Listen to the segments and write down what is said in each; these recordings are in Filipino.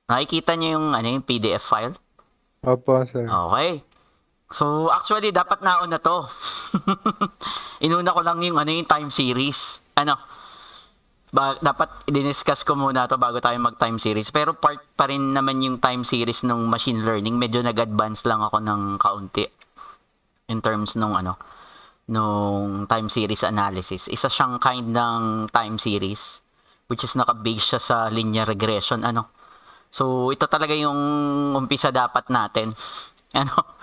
Nakikita niyo yung ano yung PDF file? Opo, sir. Okay. So actually dapat nauna to. Inuna ko lang yung ano yung time series. Dapat i-discuss ko muna to bago tayo mag-time series. Pero part pa rin naman yung time series ng machine learning. Medyo nag-advance lang ako ng kaunti in terms nung time series analysis. Isa siyang kind ng time series which is naka-base siya sa linear regression. So, ito talaga yung umpisa dapat natin. Ano?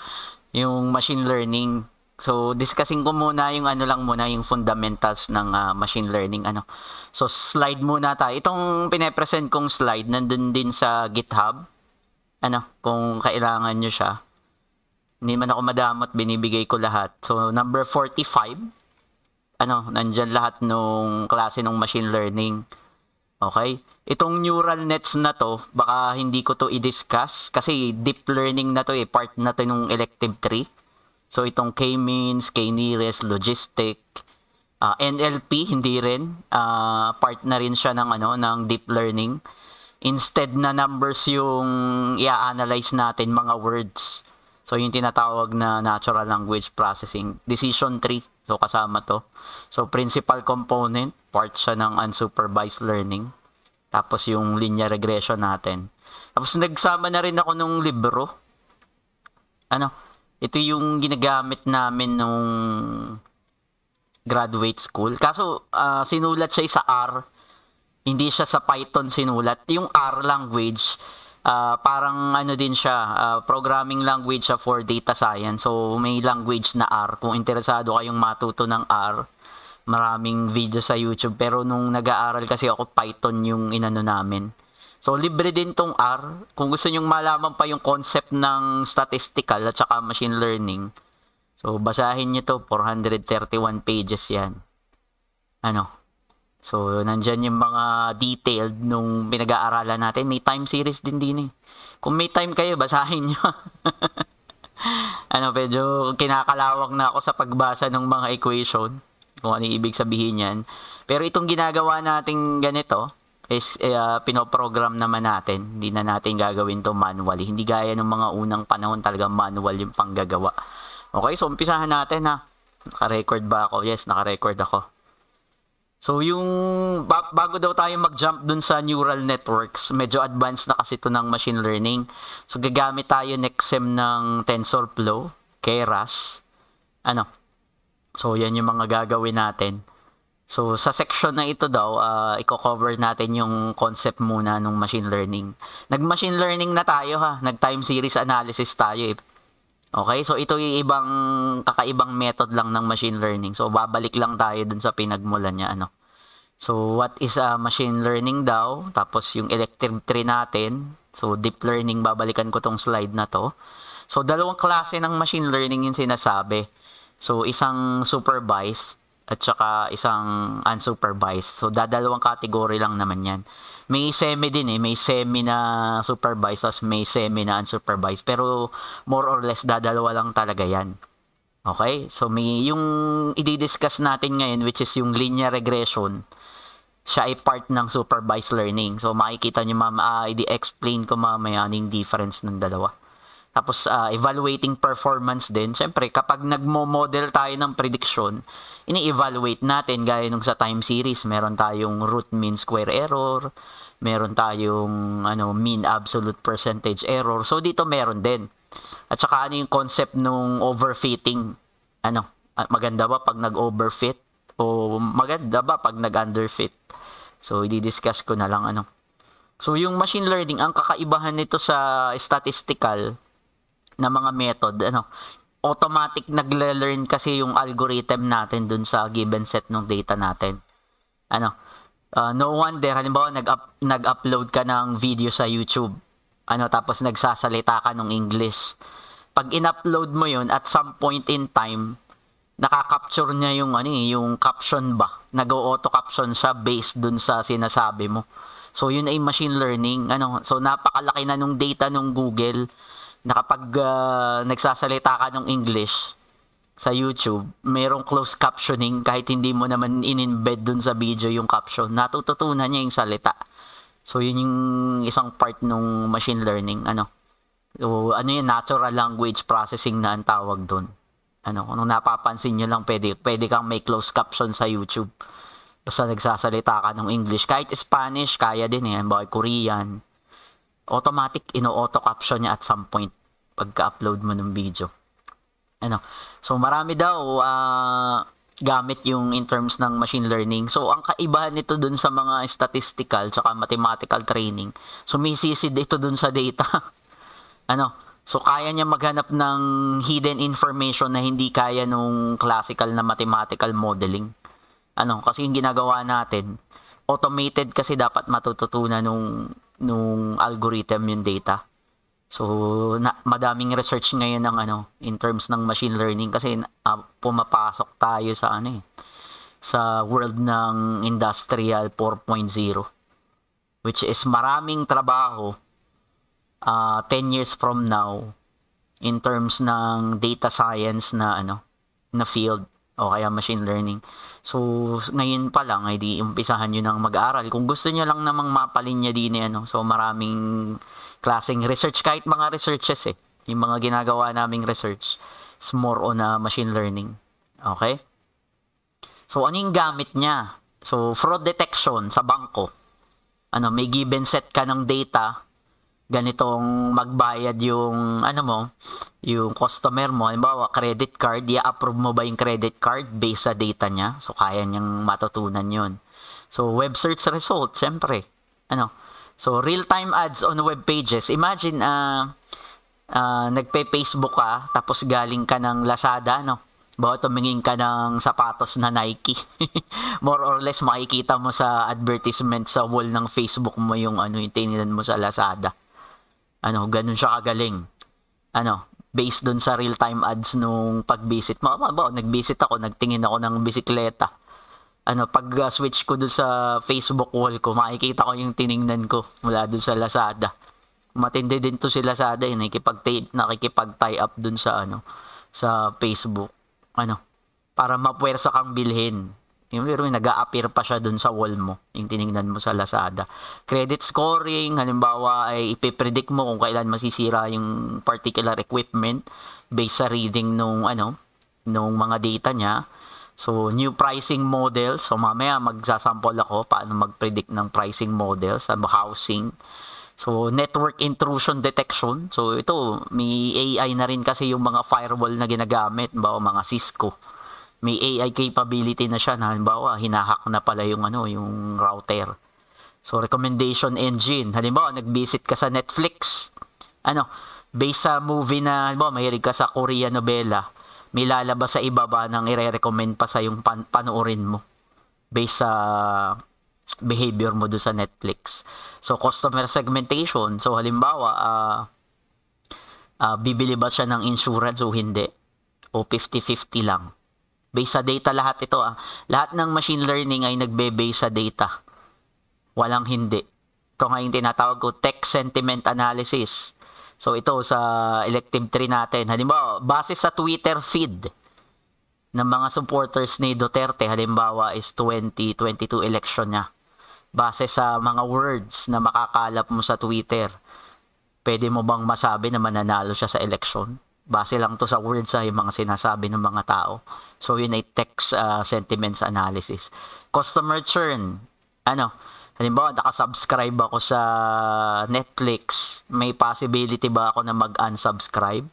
Yung machine learning. So, discussing ko muna yung yung fundamentals ng machine learning. So, slide muna tayo. Itong pine-present kong slide, nandun din sa GitHub. Kung kailangan nyo siya. Hindi man ako madamot, binibigay ko lahat. So, number 45, nandyan lahat nung klase ng machine learning. Okay? Itong neural nets na to, baka hindi ko to i-discuss kasi deep learning na to part na to nung elective 3. So, itong K-means, K-nearest, logistic, NLP, hindi rin. Part na rin siya ng deep learning. Instead na numbers yung i-analyze natin, mga words. So, yung tinatawag na natural language processing. Decision tree. So, kasama to. So, principal component, part siya ng unsupervised learning. Tapos, yung linear regression natin. Tapos, nagsama na rin ako nung libro. Ito yung ginagamit namin nung graduate school. Kaso, sinulat siya sa R. Hindi siya sa Python sinulat. Yung R language, parang din siya, programming language siya for data science. So, may language na R. Kung interesado kayong matuto ng R, maraming video sa YouTube. Pero nung nag-aaral kasi ako, Python yung namin. So, libre din tong R. Kung gusto nyong malaman pa yung concept ng statistical at saka machine learning, so, basahin nyo to. 431 pages yan. So, nandyan yung mga detailed nung pinag-aaralan natin. May time series din eh. Kung may time kayo, basahin nyo. Medyo kinakalawak na ako sa pagbasa ng mga equation. Kung ano ibig sabihin yan. Pero itong ginagawa natin ganito, is pinoprogram naman natin. Hindi na natin gagawin to manually. Hindi gaya ng mga unang panahon talagang manual yung panggagawa. Okay, so umpisahan natin ha. Naka-record ba ako? Yes, naka-record ako. So, yung bago daw tayo mag-jump dun sa neural networks, medyo advanced na kasi ito ng machine learning. So, gagamit tayo next sem ng TensorFlow, Keras. So, yan yung mga gagawin natin. So, sa section na ito daw, i-cover natin yung concept muna ng machine learning. Nag-machine learning na tayo ha. Nag-time series analysis tayo eh. Okay, so ito yung kakaibang method lang ng machine learning. So, babalik lang tayo dun sa pinagmulan niya. So, what is machine learning daw? Tapos, yung elective tree natin. So, deep learning, babalikan ko tong slide na to. So, dalawang klase ng machine learning yung sinasabi. So, isang supervised at saka isang unsupervised. So, dadalawang category lang naman yan. May semi din eh. May semi na supervised as may semi na unsupervised. Pero more or less dadalawa lang talaga yan. Okay? So may yung i-discuss natin ngayon which is yung linear regression. Siya ay part ng supervised learning. So makikita nyo i-explain ko mamaya yung difference ng dalawa. Tapos evaluating performance din. Siyempre kapag nagmo-model tayo ng prediction, ini-evaluate natin gaya nung sa time series. Meron tayong root mean square error. Meron tayong mean absolute percentage error. So dito meron din. At saka yung concept nung overfitting. Maganda ba pag nag-overfit? O maganda ba pag nag-underfit? So i-discuss ko na lang So yung machine learning, ang kakaibahan nito sa statistical na mga method, automatic nagle-learn kasi yung algorithm natin dun sa given set ng data natin. No wonder, halimbawa nag-upload ka ng video sa YouTube, tapos nagsasalita ka ng English. Pag in-upload mo yun, at some point in time, nakaka-capture niya yung caption ba? Nag-auto-caption siya based dun sa sinasabi mo. So, yun ay machine learning. So, napakalaki na nung data ng Google na kapag nagsasalita ka ng English sa YouTube, mayroong closed captioning kahit hindi mo naman in-embed dun sa video yung caption. Natututunan niya yung salita. So, yun yung isang part ng machine learning. So, yung natural language processing na ang tawag doon. Kung napapansin nyo lang, pwede kang may closed caption sa YouTube. Basta nagsasalita ka ng English. Kahit Spanish, kaya din eh. Bakit Korean. Automatic, ino-auto caption niya at some point pagka-upload mo ng video. So, marami daw gamit yung in terms ng machine learning. So, ang kaibahan nito dun sa mga statistical tsaka mathematical training, sumisisid ito dun sa data. So, kaya niya maghanap ng hidden information na hindi kaya nung classical na mathematical modeling. Kasi yung ginagawa natin, automated kasi dapat matututunan nung algorithm yung data. So, madaming research ngayon ng in terms ng machine learning kasi pumapasok tayo sa sa world ng Industrial 4.0, which is maraming trabaho 10 years from now in terms ng data science na na field o kaya machine learning. So, ngayon pa lang ay di umpisahan nyo nang mag-aaral. Kung gusto nyo lang namang mapalinya din so maraming klaseng research, kahit mga researches yung mga ginagawa naming research is more on machine learning. Okay? So, ano yung gamit niya? So, fraud detection sa bangko. May given set ka ng data, ganitong magbayad yung yung customer mo, halimbawa credit card, i-approve mo ba yung credit card based sa data niya? So, kaya niyang matutunan yun. So, web search result, syempre. So, real-time ads on web pages. Imagine, nagpe-Facebook ka, tapos galing ka ng Lazada, Bawa tumingin ka ng sapatos na Nike. More or less, makikita mo sa advertisement sa wall ng Facebook mo yung yung tinignan mo sa Lazada. Ganun siya kagaling. Based dun sa real-time ads nung pag-visit mo. Nag-visit ako, nagtingin ako ng bisikleta. Pag-switch ko dun sa Facebook wall ko, makikita ko yung tiningnan ko mula dun sa Lazada. Matindi din to si Lazada, nakikipag-tie up dun sa sa Facebook. Para mapuwersa kang bilhin. Pero nag-a-appear pa siya dun sa wall mo, yung tiningnan mo sa Lazada. Credit scoring, halimbawa ay ipipredict mo kung kailan masisira yung particular equipment based sa reading nung mga data niya. So, new pricing model. So, mamaya magsasample ako paano mag-predict ng pricing model sa housing. So, network intrusion detection. So, ito, may AI na rin kasi yung mga firewall na ginagamit. Halimbawa, mga Cisco. May AI capability na siya na halimbawa, hinahack na pala yung yung router. So, recommendation engine. Halimbawa, nag-visit ka sa Netflix. Based sa movie na, halimbawa, mahilig ka sa Korean novela, may lalabas sa ibaba nang i-recommend pa sa yung panoorin mo based sa behavior mo do sa Netflix. So, customer segmentation. So, halimbawa, bibili ba siya ng insurance o hindi? O 50-50 lang. Based sa data lahat ito. Lahat ng machine learning ay nagbe-base sa data. Walang hindi. Ito nga yung tinatawag ko text sentiment analysis. So, ito sa elective 3 natin. Halimbawa, base sa Twitter feed ng mga supporters ni Duterte, halimbawa is 2022 election niya. Base sa mga words na makakalap mo sa Twitter, pwede mo bang masabi na mananalo siya sa election? Base lang to sa words yung mga sinasabi ng mga tao. So, yun ay text sentiments analysis. Customer churn. Halimbawa, nakasubscribe ako sa Netflix. May possibility ba ako na mag-unsubscribe?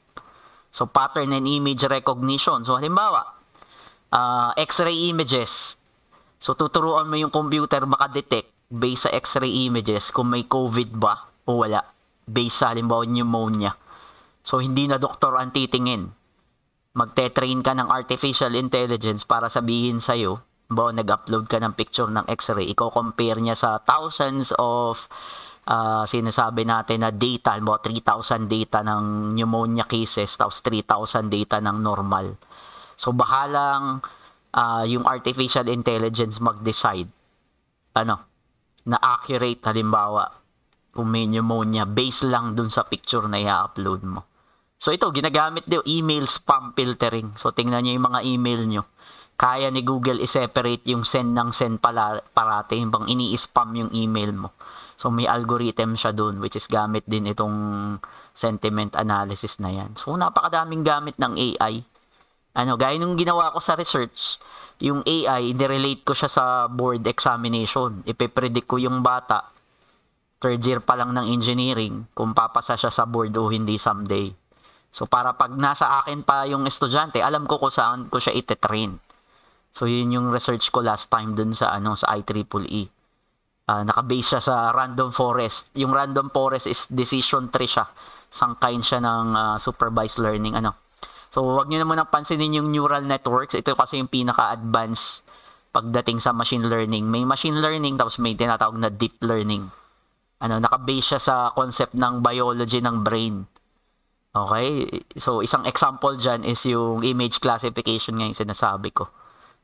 So, pattern and image recognition. So, halimbawa, X-ray images. So, tuturuan mo yung computer makadetect based sa X-ray images kung may COVID ba o wala. Based sa, halimbawa, pneumonia. So, hindi na doktor ang titingin. Magte-train ka ng artificial intelligence para sabihin sa'yo, nag-upload ka ng picture ng X-ray, i-compare niya sa thousands of sinasabi natin na data, halimbawa 3,000 data ng pneumonia cases, tapos 3,000 data ng normal. So, bahalang yung artificial intelligence mag-decide na accurate, halimbawa, kung may pneumonia, based lang dun sa picture na i-upload mo. So, ito, ginagamit din email spam filtering. So, tingnan nyo yung mga email nyo. Kaya ni Google i-separate yung send ng send parati, bang ini-spam yung email mo. So may algorithm siya dun, which is gamit din itong sentiment analysis na yan. So napakadaming gamit ng AI. Gaya nung ginawa ko sa research, yung AI, nirelate ko siya sa board examination. Ipe-predict ko yung bata, third year pa lang ng engineering, kung papasa siya sa board o hindi someday. So para pag nasa akin pa yung estudyante, alam ko kung saan ko siya ite-train. So yun yung research ko last time dun sa sa IEEE. Naka-base siya sa random forest. Yung random forest is decision tree siya. Sangkain siya ng supervised learning So wag niyo na munang pansinin yung neural networks. Ito kasi yung pinaka-advanced pagdating sa machine learning. May machine learning tapos may tinatawag na deep learning. Naka-base siya sa concept ng biology ng brain. Okay? So, isang example dyan is yung image classification nga yung sinasabi ko.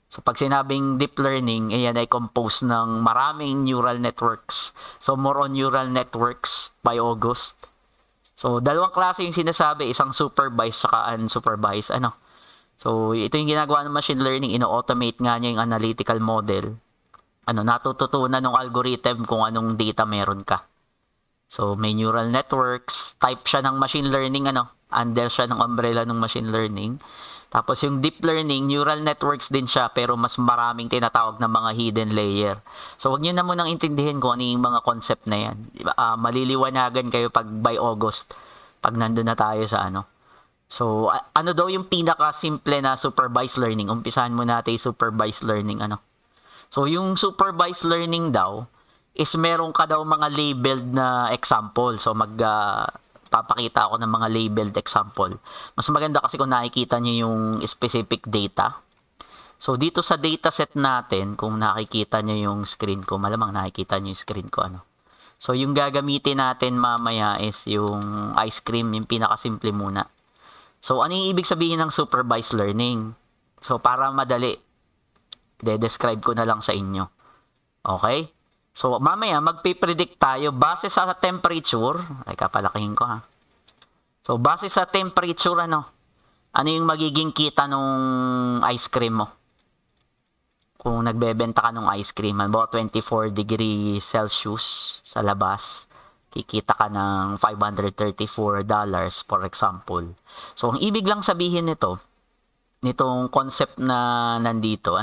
So, pag sinabing deep learning, yan ay composed ng maraming neural networks. So, more on neural networks by August. So, dalawang klase yung sinasabi, isang supervised saka unsupervised. So, ito yung ginagawa ng machine learning, ino-automate nga niya yung analytical model. Natututunan ng algorithm kung anong data meron ka. So, may neural networks, type siya ng machine learning, under siya ng umbrella ng machine learning. Tapos yung deep learning, neural networks din siya, pero mas maraming tinatawag na mga hidden layer. So, wag niyo na munang intindihin kung ano yung mga concept na yan. Maliliwanagan kayo pag by August, pag nandun na tayo sa So, ano daw yung pinaka-simple na supervised learning? Umpisahan mo natin yung supervised learning, So, yung supervised learning daw, is meron ka daw mga labeled na example. So, papakita ako ng mga labeled example. Mas maganda kasi kung nakikita nyo yung specific data. So, dito sa dataset natin, kung nakikita nyo yung screen ko, malamang nakikita nyo yung screen ko, So, yung gagamitin natin mamaya is yung ice cream, yung pinakasimple muna. So, ano yung ibig sabihin ng supervised learning? So, para madali, de-describe ko na lang sa inyo. Okay? So, mamaya, magpipredict tayo base sa temperature. Ay, kapalakihin ko ha. So, base sa temperature, ano yung magiging kita nung ice cream mo? Kung nagbebenta ka ng ice cream, about 24 degrees Celsius sa labas, kikita ka ng $534 for example. So, ang ibig lang sabihin nitong concept na nandito,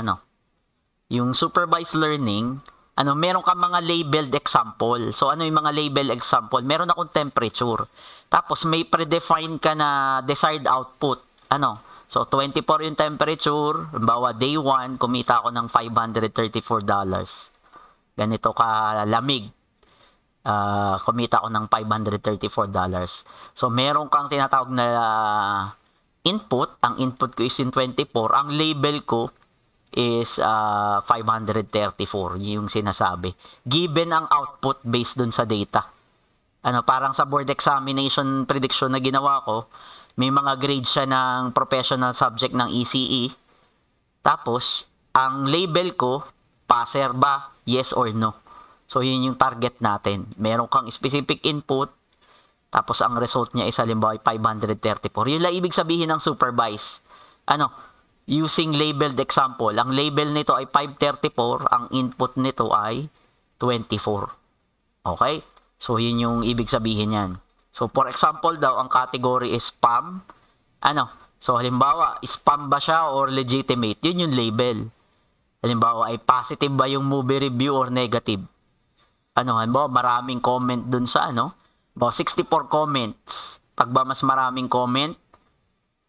yung supervised learning, meron ka mga labeled example. So, ano yung mga labeled example? Meron akong temperature. Tapos, may predefined ka na desired output. So, 24 yung temperature. Halimbawa, day 1, kumita ako ng $534. Ganito ka lamig. Kumita ako ng $534. So, meron kang tinatawag na input. Ang input ko is yung 24. Ang label ko is 534, yung sinasabi. Given ang output based dun sa data. Parang sa board examination prediction na ginawa ko, may mga grades siya ng professional subject ng ECE. Tapos, ang label ko, passer ba, yes or no. So, yun yung target natin. Meron kang specific input, tapos ang result niya is halimbawa 534. Yun lang ibig sabihin ng supervised. Using labeled example. Ang label nito ay 534, ang input nito ay 24. Okay? So, yun yung ibig sabihin yan. So, for example daw, ang category is spam. So, halimbawa, spam ba siya or legitimate? Yun yung label. Halimbawa, ay positive ba yung movie review or negative? Halimbawa, maraming comment dun sa 64 comments. Pag ba mas maraming comment,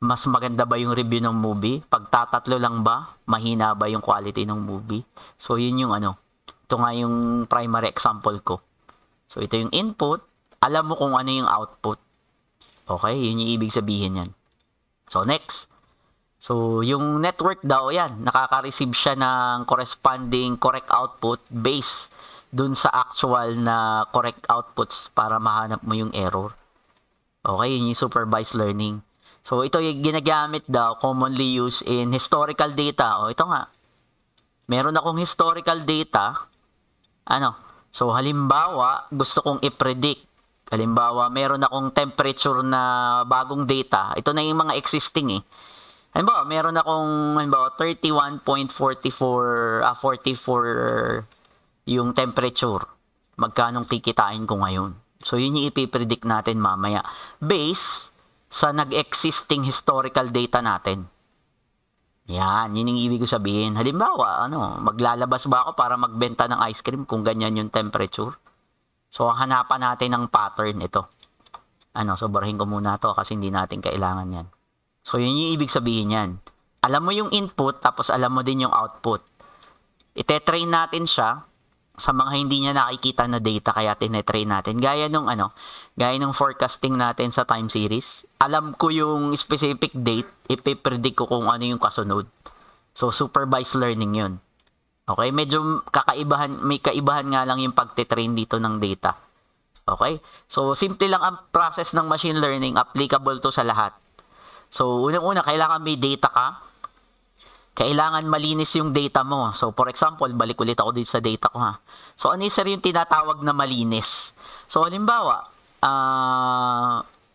mas maganda ba yung review ng movie? Pag tatatlo lang ba, mahina ba yung quality ng movie? So, yun yung ito nga yung primary example ko. So, ito yung input. Alam mo kung ano yung output. Okay? Yun yung ibig sabihin yan. So, next. So, yung network daw, yan. Nakaka-receive siya ng corresponding correct output based dun sa actual na correct outputs para mahanap mo yung error. Okay? Yun yung supervised learning. So, ito yung ginagamit daw, commonly used in historical data. Ito nga. Meron akong historical data. So, halimbawa, gusto kong i-predict. Halimbawa, meron akong temperature na bagong data. Ito na yung mga existing Halimbawa, meron akong 31.44, 44 yung temperature. Magkanong kikitain ko ngayon? So, yun yung ipipredict natin mamaya. Based sa nag-existing historical data natin. Yan, yun yung ibig ko sabihin. Halimbawa, maglalabas ba ako para magbenta ng ice cream kung ganyan yung temperature? So, hanapan natin ng pattern ito. Sobrahin ko muna to kasi hindi natin kailangan yan. So, yun yung ibig sabihin yan. Alam mo yung input, tapos alam mo din yung output. Ite-train natin siya sa mga hindi niya nakikita na data, kaya tinetrain natin. Gaya nung forecasting natin sa time series. Alam ko yung specific date, ipipredict ko kung ano yung kasunod. So, supervised learning yun. Okay? Medyo may kaibahan nga lang yung pagtitrain dito ng data. Okay? So, simple lang ang process ng machine learning, applicable to sa lahat. So, unang-una, kailangan may data ka. Kailangan malinis yung data mo. So, for example, balik ulit ako dito sa data ko ha. So, ano yung tinatawag na malinis? So, halimbawa,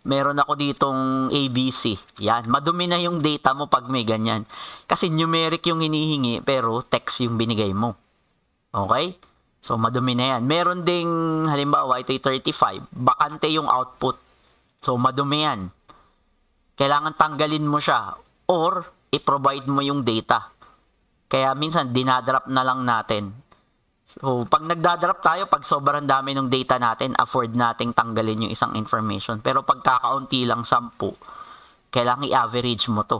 meron ako ditong ABC. Yan, madumi na yung data mo pag may ganyan. Kasi numeric yung hinihingi, pero text yung binigay mo. Okay? So, madumi na yan. Meron ding, halimbawa, ito yung 35. Bakante yung output. So, madumi yan. Kailangan tanggalin mo siya. Or, i-provide mo yung data. Kaya minsan, dinadrop na lang natin. So, pag nagdadrop tayo, pag sobrang dami ng data natin, afford nating tanggalin yung isang information. Pero pag kakaunti lang, 10, kailangan i-average mo to.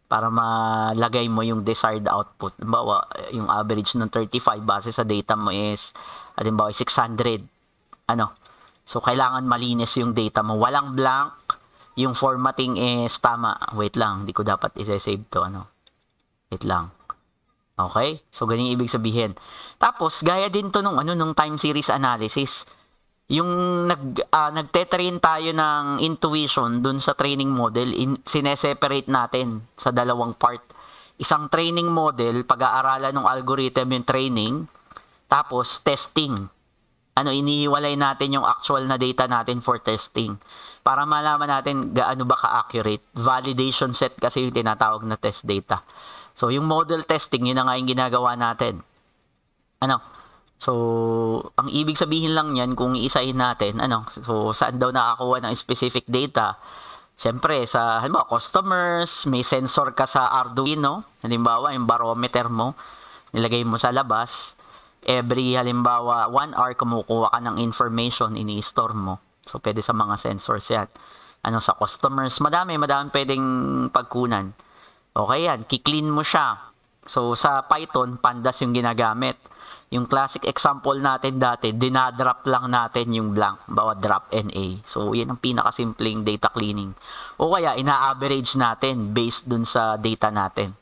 Para malagay mo yung desired output. Halimbawa, yung average ng 35 base sa data mo is, halimbawa, 600. So, kailangan malinis yung data mo. Walang blank. Yung formatting is tama. Wait lang, hindi ko dapat isa-save to. Wait lang. Okay? So, ganyan ibig sabihin. Tapos, gaya din to nung time series analysis. Yung nagte-train tayo ng intuition dun sa training model, sineseparate natin sa dalawang part. Isang training model, pag-aaralan ng algorithm yung training, tapos testing. Inihiwalay natin yung actual na data natin for testing. Para malaman natin gaano ba ka-accurate. Validation set kasi yung tinatawag na test data. So, yung model testing, yun na nga yung ginagawa natin. So, ang ibig sabihin lang yan, kung iisahin natin, so, saan daw nakakuha ng specific data? Siyempre, halimbawa, customers, may sensor ka sa Arduino, halimbawa, yung barometer mo, nilagay mo sa labas, halimbawa, 1 hour, kumukuha ka ng information, ini-store mo. So, pwede sa mga sensors yan. Sa customers, madami pwedeng pagkunan. Okay yan, kiklean mo siya. So, sa Python, pandas yung ginagamit. Yung classic example natin dati, dinadrop lang natin yung blank. Bawa drop NA. So, yan ang pinakasimpleng data cleaning. O kaya, ina-average natin based dun sa data natin.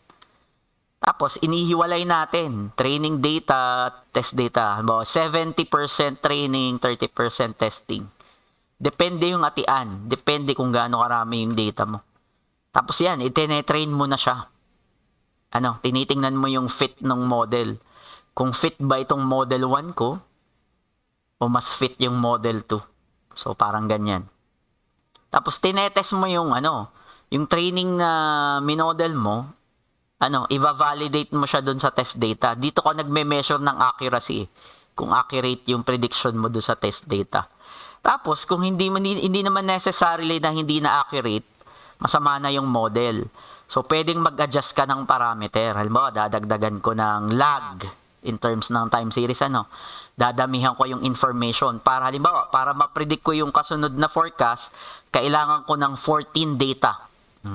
Tapos, inihiwalay natin. Training data, test data. Bawa 70% training, 30% testing. Depende yung atian. Depende kung gaano karami yung data mo. Tapos yan, itinetrain mo na siya. Tinitingnan mo yung fit ng model. Kung fit ba itong model 1 ko, o mas fit yung model 2. So, parang ganyan. Tapos, tinetest mo yung training na minodel mo, i-validate mo siya dun sa test data. Dito ka nagme-measure ng accuracy. Kung accurate yung prediction mo dun sa test data. Tapos, kung hindi naman necessarily na hindi na accurate, masama na yung model. So, pwedeng mag-adjust ka ng parameter. Halimbawa, dadagdagan ko ng lag in terms ng time series. Dadamihan ko yung information. Halimbawa, para ma-predict ko yung kasunod na forecast, kailangan ko ng 14 data.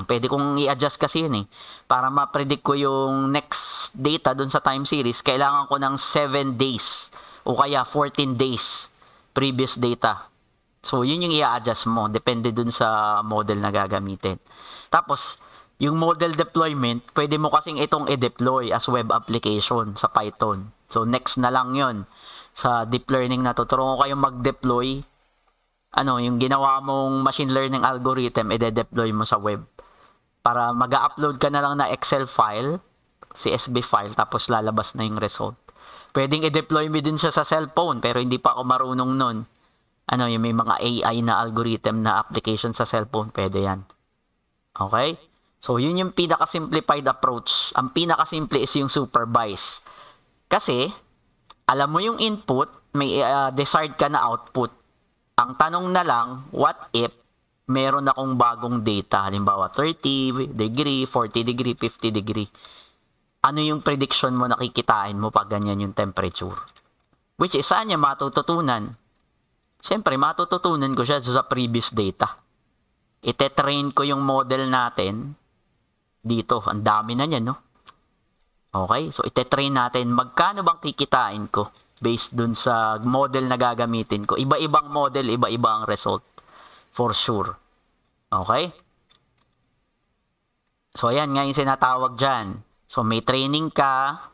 Pwede kong i-adjust kasi yun eh. Para ma-predict ko yung next data dun sa time series, kailangan ko ng 7 days o kaya 14 days previous data. So, yun yung i-adjust mo. Depende dun sa model na gagamitin. Tapos, yung model deployment, pwede mo kasing itong i-deploy as web application sa Python. So, next na lang yun. Sa deep learning na tuturuan ko kayong mag-deploy. Yung ginawa mong machine learning algorithm, i-deploy mo sa web. Para mag-upload ka na lang na Excel file, CSV file, tapos lalabas na yung result. Pwedeng i-deploy mo din siya sa cellphone, pero hindi pa ako marunong nun. Yung may mga AI na algorithm na application sa cellphone, pwede yan. Okay? So, yun yung pinaka-simplified approach. Ang pinaka-simple is yung supervised. Kasi, Alam mo yung input, may desired ka na output. Ang tanong na lang, what if meron akong bagong data? Halimbawa, 30 degree, 40 degree, 50 degree. Ano yung prediction mo, nakikitain mo pag ganyan yung temperature? Which is, saan niya matututunan? Siyempre, matututunan ko siya sa previous data. Ite-train ko yung model natin dito. Ang dami na niya, no? Okay? So, ite-train natin. Magkano bang kikitain ko based dun sa model na gagamitin ko? Iba-ibang model, iba-iba ang result. For sure. Okay? So, ayan nga yung sinatawag dyan. So, may training ka.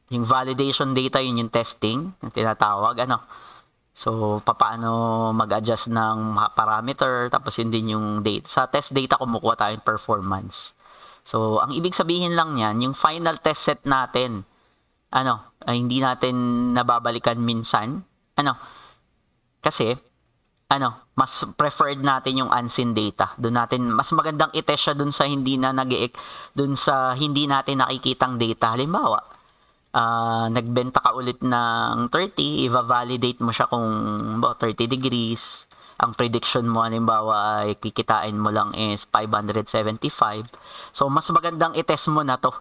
Yung validation data, yun yung testing. Yung tinatawag. So, paano mag-adjust ng parameter. Tapos, yun din yung data. Sa test data, kumukuha tayong performance. So, ang ibig sabihin lang niyan, yung final test set natin, hindi natin nababalikan minsan. Kasi, mas preferred natin yung unseen data. Doon natin, mas magandang i-test siya doon sa hindi natin nakikitang data. Halimbawa, nagbenta ka ulit ng 30, i-validate mo siya kung 30 degrees. Ang prediction mo, halimbawa, ay kikitain mo lang is 575. So, mas magandang i-test mo na to.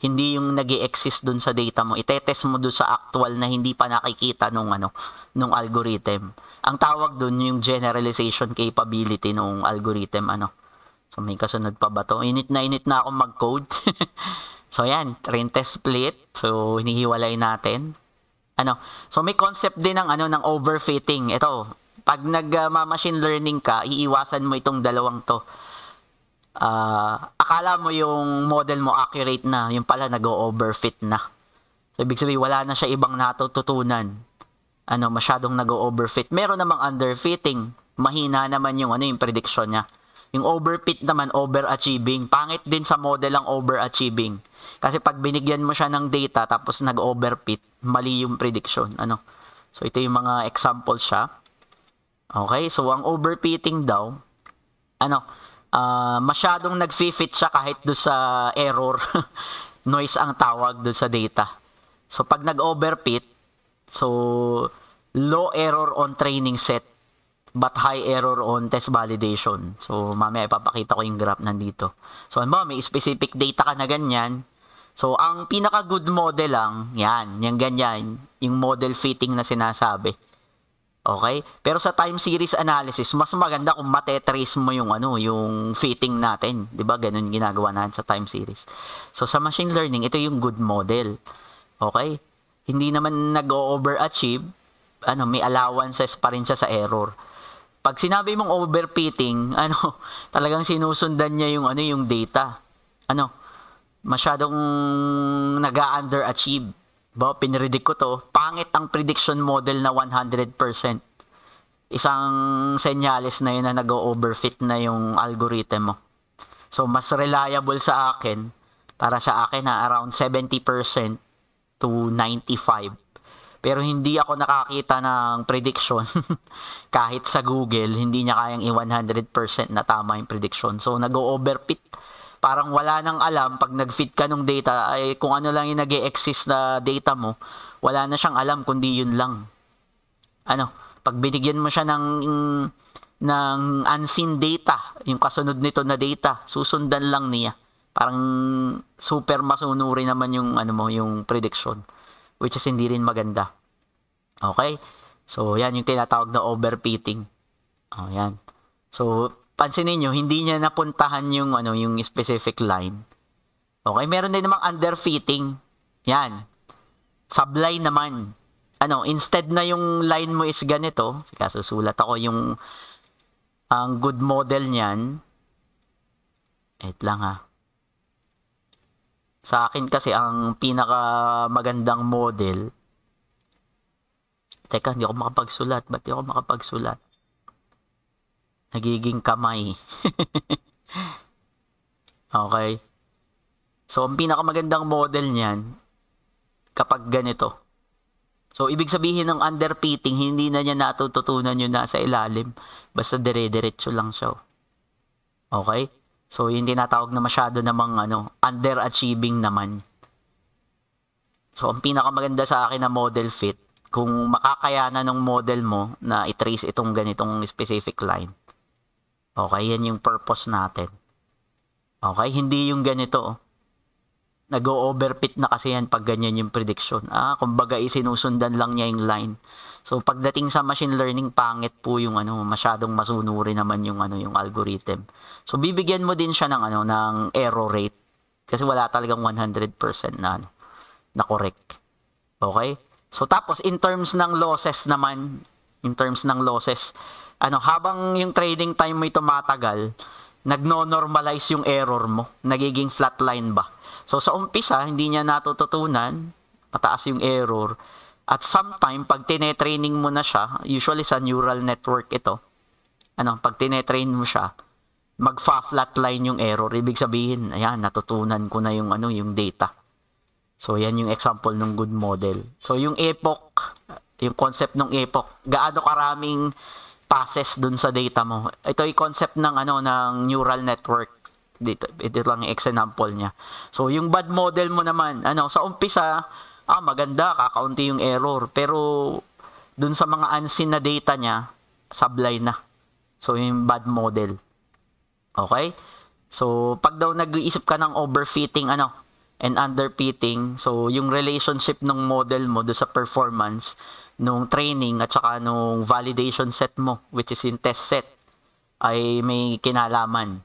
Hindi yung nag-i-exist dun sa data mo. I-test mo dun sa actual na hindi pa nakikita nung algorithm. Ang tawag dun yung generalization capability nung algorithm. So, may kasunod pa ba to? Init na ako mag-code. So, yan. Train, test, split. So, hinihiwalay natin. So, may concept din ng overfitting. Ito, pag nag-machine learning ka, iiwasan mo itong dalawang to. Akala mo yung model mo accurate na, yung pala nag-overfit na. So, ibig sabihin, wala na siya ibang natututunan. Masyadong nag-overfit. Meron namang underfitting. Mahina naman yung prediction niya. Yung overfit naman, overachieving. Pangit din sa model ang overachieving. Kasi pag binigyan mo siya ng data, tapos nag-overfit, mali yung prediction. So, ito yung mga example siya. Okay, so ang overfitting daw, masyadong nag-fit siya kahit do sa error. Noise ang tawag do sa data. So pag nag-overfit, so low error on training set, but high error on test validation. So mamaya ipapakita ko yung graph nandito. So may specific data ka na ganyan. So ang pinaka-good model lang, yung ganyan, yung model fitting na sinasabi. Okay? Pero sa time series analysis, mas maganda kung matetrace mo yung yung fitting natin, 'di ba? Ganun ginagawa natin sa time series. So sa machine learning, ito yung good model. Okay? Hindi naman nag-overachieve, may allowances pa rin siya sa error. Pag sinabi mong overfitting, talagang sinusundan niya yung data. Masyadong nag-underachieve. Pinredict ko to, pangit ang prediction model na 100%. Isang senyales na yun na nag-overfit na yung algorithm mo. So, mas reliable sa akin, para sa akin na around 70% to 95%. Pero hindi ako nakakita ng prediction. Kahit sa Google, hindi niya kayang i-100% na tama yung prediction. So, nag-overfit. Parang wala nang alam pag nag-fit ka ng data, ay kung ano lang yung nag-e-exist na data mo, wala na siyang alam kundi yun lang. Pag binigyan mo siya ng unseen data, yung kasunod nito na data, susundan lang niya. Parang super masunuri naman yung yung prediction, which is hindi rin maganda. Okay? So yan yung tinatawag na overfitting. Yan. So pansinin nyo, hindi niya napuntahan yung yung specific line. Okay, meron din namang underfitting. Yan. Subline naman. Instead na yung line mo is ganito, kasi susulat ako yung ang good model niyan. Wait lang ha. Sa akin kasi ang pinaka magandang model. Teka, hindi ako makapagsulat. Ba't hindi ako makapagsulat? Nagiging kamay. Okay. So, ang pinakamagandang model niyan, kapag ganito. So, ibig sabihin ng underfitting, hindi na niya natututunan yung nasa ilalim. Basta dire-diretso lang siya. Okay? So, yung tinatawag na masyado namang underachieving naman. So, ang pinakamaganda sa akin na model fit, kung makakayanan ng model mo na i-trace itong ganitong specific line. Okay, yan yung purpose natin. Okay, hindi yung ganito. Nag-o-overfit na kasi yan pag ganyan yung prediction. Kumbaga isinusundan lang niya yung line. So, pagdating sa machine learning, pangit po yung masyadong masunuri naman yung yung algorithm. So, bibigyan mo din siya ng ng error rate kasi wala talagang 100% na na correct. Okay? So, tapos, in terms ng losses naman, habang yung trading time mo tumatagal, nagno-normalize yung error mo, nagiging flatline ba? So, sa umpisa, hindi niya natututunan, mataas yung error, at sometime, pag tinetraining mo na siya, usually sa neural network ito, pag tinetrain mo siya, magfa-flatline yung error. Ibig sabihin, ayan, natutunan ko na yung yung data. So, yan yung example ng good model. So, yung epoch, yung concept ng epoch, gaano karaming passes dun sa data mo. Ito yung concept ng ng neural network. Ito lang yung example niya. So, yung bad model mo naman, sa umpisa, maganda, kakaunti yung error. Pero, dun sa mga unseen na data niya, sablay na. So, yung bad model. Okay? So, pag daw nag-iisip ka ng overfitting, and underfitting, so yung relationship ng model mo do sa performance nung training at saka nung validation set mo, which is yung test set, ay may kinalaman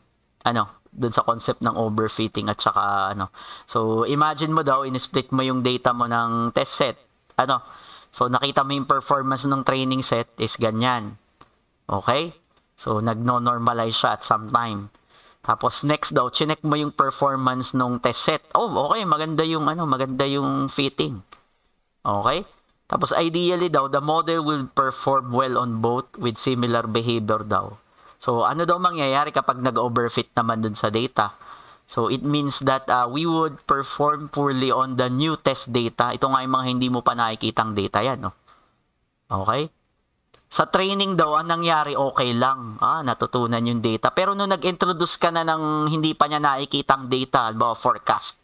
dun sa concept ng overfitting at saka So, imagine mo daw, in-split mo yung data mo ng test set. So, nakita mo yung performance ng training set is ganyan. Okay? So, nagno-normalize siya at some time. Tapos next daw, chinek mo yung performance ng test set. Okay, maganda yung fitting. Okay? Tapos ideally daw, the model will perform well on both with similar behavior daw. So, ano daw mangyayari kapag nag-overfit naman dun sa data? So, it means that we would perform poorly on the new test data. Ito nga yung mga hindi mo pa nakikitang data yan, no? Okay? Sa training daw, ang nangyari okay lang. Natutunan yung data. Pero nung nag-introduce ka na ng hindi pa niya nakikitang data, halimbawa forecast,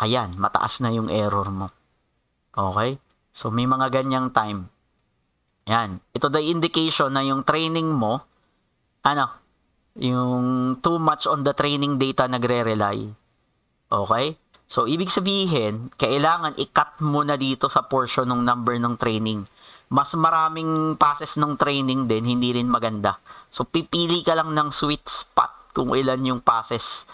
ayan, mataas na yung error mo. Okay? So, may mga ganyang time. Yan. Ito the indication na yung training mo, yung too much on the training data nagre-rely. Okay? So, ibig sabihin, kailangan i-cut mo na dito sa portion ng number ng training. Mas maraming passes ng training din, hindi rin maganda. So, pipili ka lang ng sweet spot kung ilan yung passes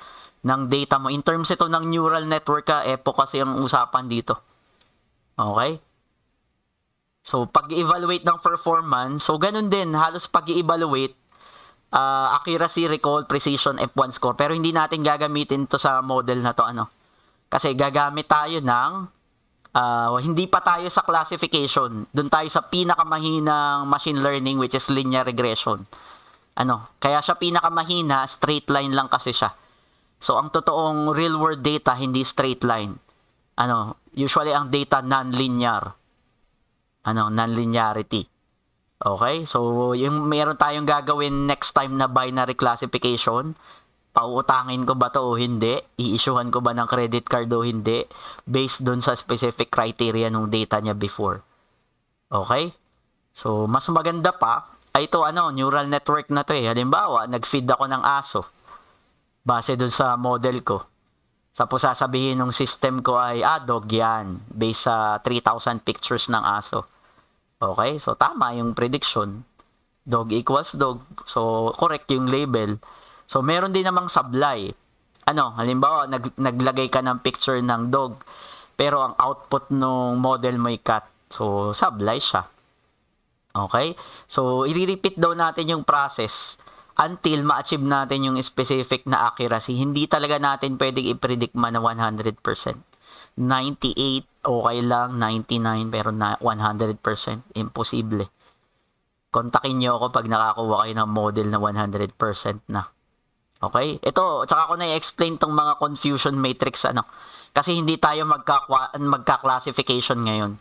ng data mo. In terms ito ng neural network, epoch kasi ang usapan dito. Okay? So, pag-evaluate ng performance, so ganun din, halos pag-evaluate, accuracy, recall, precision, F1 score. Pero hindi natin gagamitin to sa model na to, Kasi gagamit tayo ng hindi pa tayo sa classification. Doon tayo sa pinakamahinang machine learning, which is linear regression. Kaya siya pinakamahina, straight line lang kasi siya. So, ang totoong real world data, hindi straight line. Usually ang data non-linear. Non-linearity. Okay? So, yung meron tayong gagawin next time na binary classification, pauutangin ko ba to o hindi? I-issuehan ko ba ng credit card o hindi? Based dun sa specific criteria ng data niya before. Okay? So, mas maganda pa, ito neural network na to Halimbawa, nag-feed ako ng aso. Base dun sa model ko. Tapos sasabihin ng system ko ay, dog yan. Based sa 3,000 pictures ng aso. Okay? So, tama yung prediction. Dog equals dog. So, correct yung label. So, meron din namang sablay. Halimbawa, naglagay ka ng picture ng dog, pero ang output ng model mo ay cat. So, sablay siya. Okay? So, i-repeat daw natin yung process until ma-achieve natin yung specific na accuracy. Hindi talaga natin pwedeng i-predict man na 100%. 98, okay lang. 99, pero 100%, imposible. Kontakin nyo ako pag nakakuha kayo ng model na 100% na. Okay? Ito, tsaka ko na i-explain tong mga confusion matrix, Kasi hindi tayo magka-classification ngayon.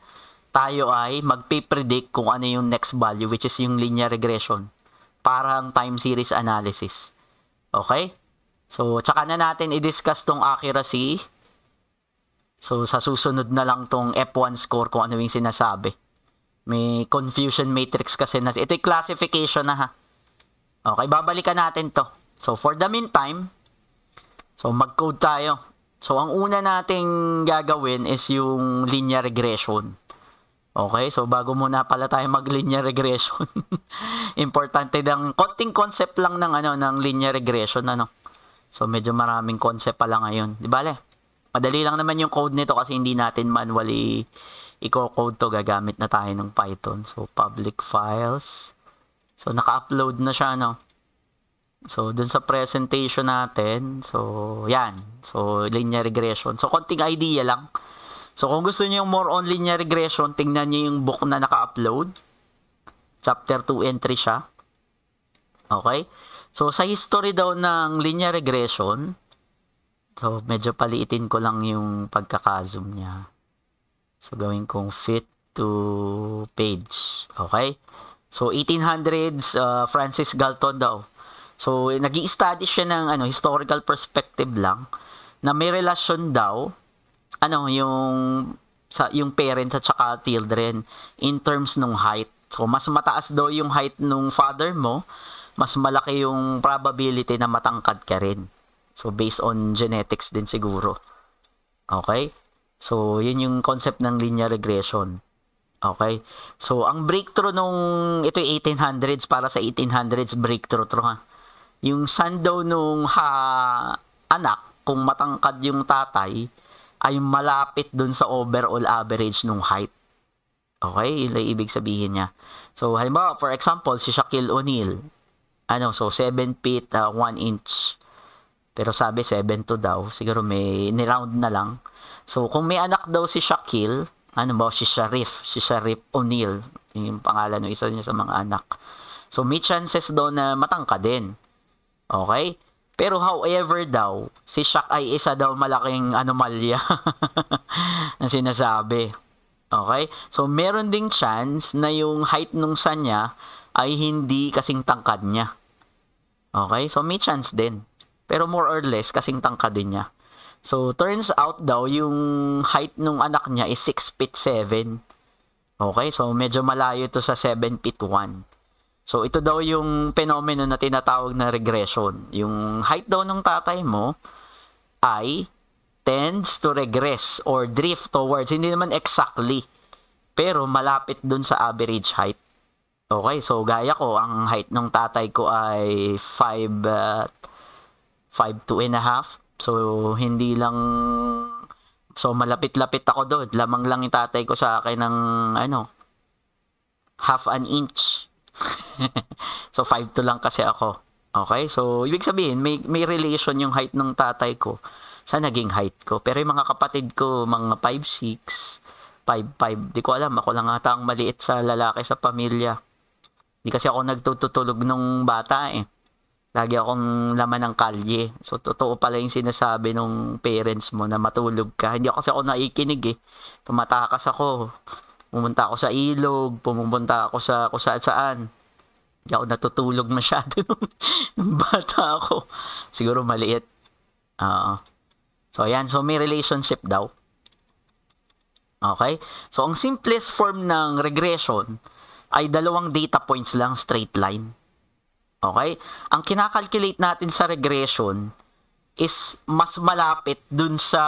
Tayo ay magpipredict kung ano yung next value, which is yung linear regression. Parang time series analysis. Okay? So, tsaka na natin i-discuss tong accuracy. So, sa susunod na lang tong F1 score kung ano yung sinasabi. May confusion matrix kasi na. Ito yung classification na ha. Okay, babalikan natin to. So, for the meantime, so mag-code tayo. So, ang una nating gagawin is yung linear regression. Okay, so bago muna pala tayo mag-linear regression. Importante ng konting concept lang ng linear regression So medyo maraming concept pala ngayon. Di bale? Madali lang naman yung code nito kasi hindi natin manually i-code to, gagamit na tayo ng Python. So public files. So naka-upload na siya So dun sa presentation natin, so yan. So linear regression. So konting idea lang. So, kung gusto niyo yung more on linear regression, tingnan niyo yung book na naka-upload. Chapter 2 entry siya. Okay? So, sa history daw ng linear regression, so, medyo paliitin ko lang yung pagkaka-zoom niya. So, gawin kong fit to page. Okay? So, 1800s, Francis Galton daw. So, nag-i-study siya ng historical perspective lang na may relasyon daw yung parents at saka children in terms ng height. So, mas mataas daw yung height nung father mo, mas malaki yung probability na matangkad ka rin. So, based on genetics din siguro. Okay? So, yun yung concept ng linear regression. Okay? So, ang breakthrough ito yung 1800s, para sa 1800s breakthrough ha. Yung son daw nung anak, kung matangkad yung tatay, ay malapit dun sa overall average nung height. Okay? Yun lang ibig sabihin niya. So, halimbawa, for example, si Shaquille O'Neal. So 7 feet, 1 inch. Pero sabi 7'2" daw. Siguro may niround na lang. So, kung may anak daw si Shaquille, si Sharif O'Neal. Yung pangalan ng isa niya sa mga anak. So, may chances daw na matangkad din. Okay? Pero however daw, si Shaq ay isa daw malaking anomalya na sinasabi. Okay? So, meron ding chance na yung height nung son niya ay hindi kasing tangkad niya. Okay? So, may chance din. Pero more or less, kasing tangkad din niya. So, turns out daw, yung height nung anak niya is 6'7". Okay? So, medyo malayo to sa 7'1". So, ito daw yung phenomenon na tinatawag na regression. Yung height daw ng tatay mo ay tends to regress or drift towards, hindi naman exactly, pero malapit dun sa average height. Okay, so gaya ko, ang height ng tatay ko ay 5'2.5". So, hindi lang, so malapit-lapit ako doon. Lamang lang yung tatay ko sa akin ng, half an inch. So, 5'2" lang kasi ako. Okay? So, ibig sabihin, may relation yung height ng tatay ko sa naging height ko. Pero yung mga kapatid ko, mga 5'6", 5'5", di ko alam. Ako lang ata ang maliit sa lalaki sa pamilya. Di kasi ako nagtutulog nung bata eh. Lagi akong laman ng kalye. So, totoo pala yung sinasabi nung parents mo na matulog ka. Hindi kasi ako naikinig eh. Tumatakas ako. Pumunta ako sa ilog, pumunta ako sa kung saan. Hindi ako natutulog masyado nung bata ako. Siguro maliit. So, ayan. So, may relationship daw. Okay? So, ang simplest form ng regression ay 2 data points lang, straight line. Okay? Ang kinakalculate natin sa regression is mas malapit dun sa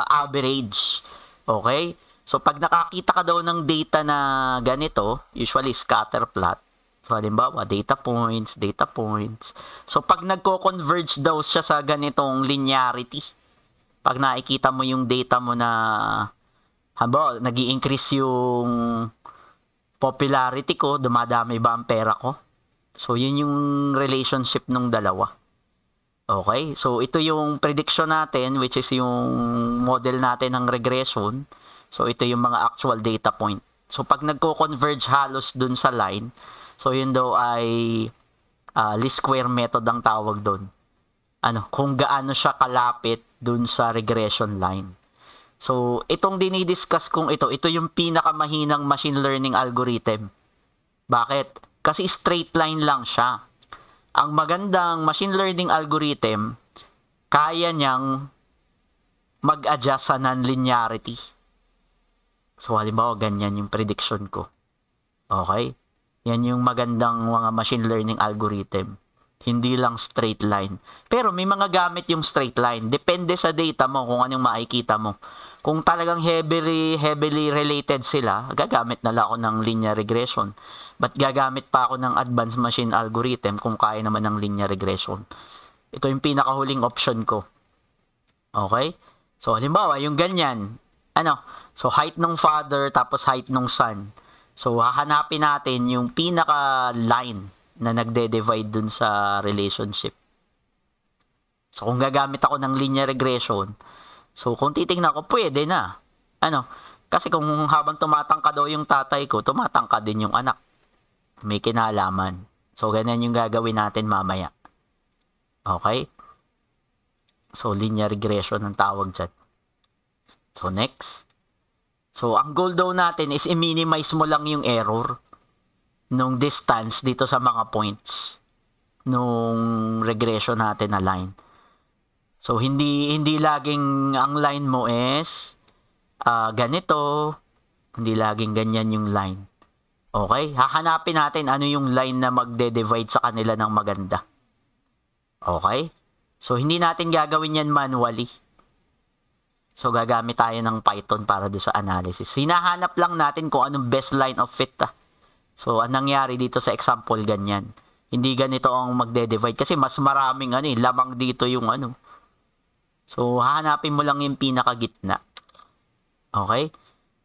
average. Okay? So, pag nakakita ka daw ng data na ganito, usually scatter plot. So, halimbawa, data points. So, pag nagko-converge daw siya sa ganitong linearity, pag nakikita mo yung data mo na, halimbawa, nag-i-increase yung popularity ko, dumadami ba ang pera ko? So, yun yung relationship ng dalawa. Okay? So, ito yung prediction natin, which is yung model natin ng regression. So, ito yung mga actual data point. So, pag nagko-converge halos dun sa line, so, yun daw ay least square method ang tawag dun. Kung gaano siya kalapit dun sa regression line. So, itong dinidiscuss kong ito yung pinakamahinang machine learning algorithm. Bakit? Kasi straight line lang siya. Ang magandang machine learning algorithm, kaya niyang mag-adjust sa non-linearity. So, halimbawa, ganyan yung prediction ko. Okay? Yan yung magandang mga machine learning algorithm. Hindi lang straight line. Pero may mga gamit yung straight line. Depende sa data mo kung anong makikita mo. Kung talagang heavily related sila, gagamit na lang ako ng linear regression. But gagamit pa ako ng advanced machine algorithm kung kaya naman ng linear regression. Ito yung pinakahuling option ko. Okay? So, halimbawa, yung ganyan. So, height ng father tapos height ng son. So, hahanapin natin yung pinaka-line na nagde-divide dun sa relationship. So, kung gagamit ako ng linear regression, so, kung titingnan ko, pwede na. Kasi kung habang tumatangka daw yung tatay ko, tumatangka din yung anak. May kinalaman. So, ganyan yung gagawin natin mamaya. Okay? So, linear regression ang tawag dyan. So, next. So, ang goal daw natin is i-minimize mo lang yung error nung distance dito sa mga points nung regression natin na line. So, hindi laging ang line mo is ganito. Hindi laging ganyan yung line. Okay? Hahanapin natin ano yung line na magde-divide sa kanila ng maganda. Okay? So, hindi natin gagawin yan manually. So, gagamit tayo ng Python para do sa analysis. Hinahanap lang natin kung anong best line of fit. So, anong nangyari dito sa example, ganyan. Hindi ganito ang magde-divide kasi mas maraming lamang dito yung So, hahanapin mo lang yung pinakagitna. Okay?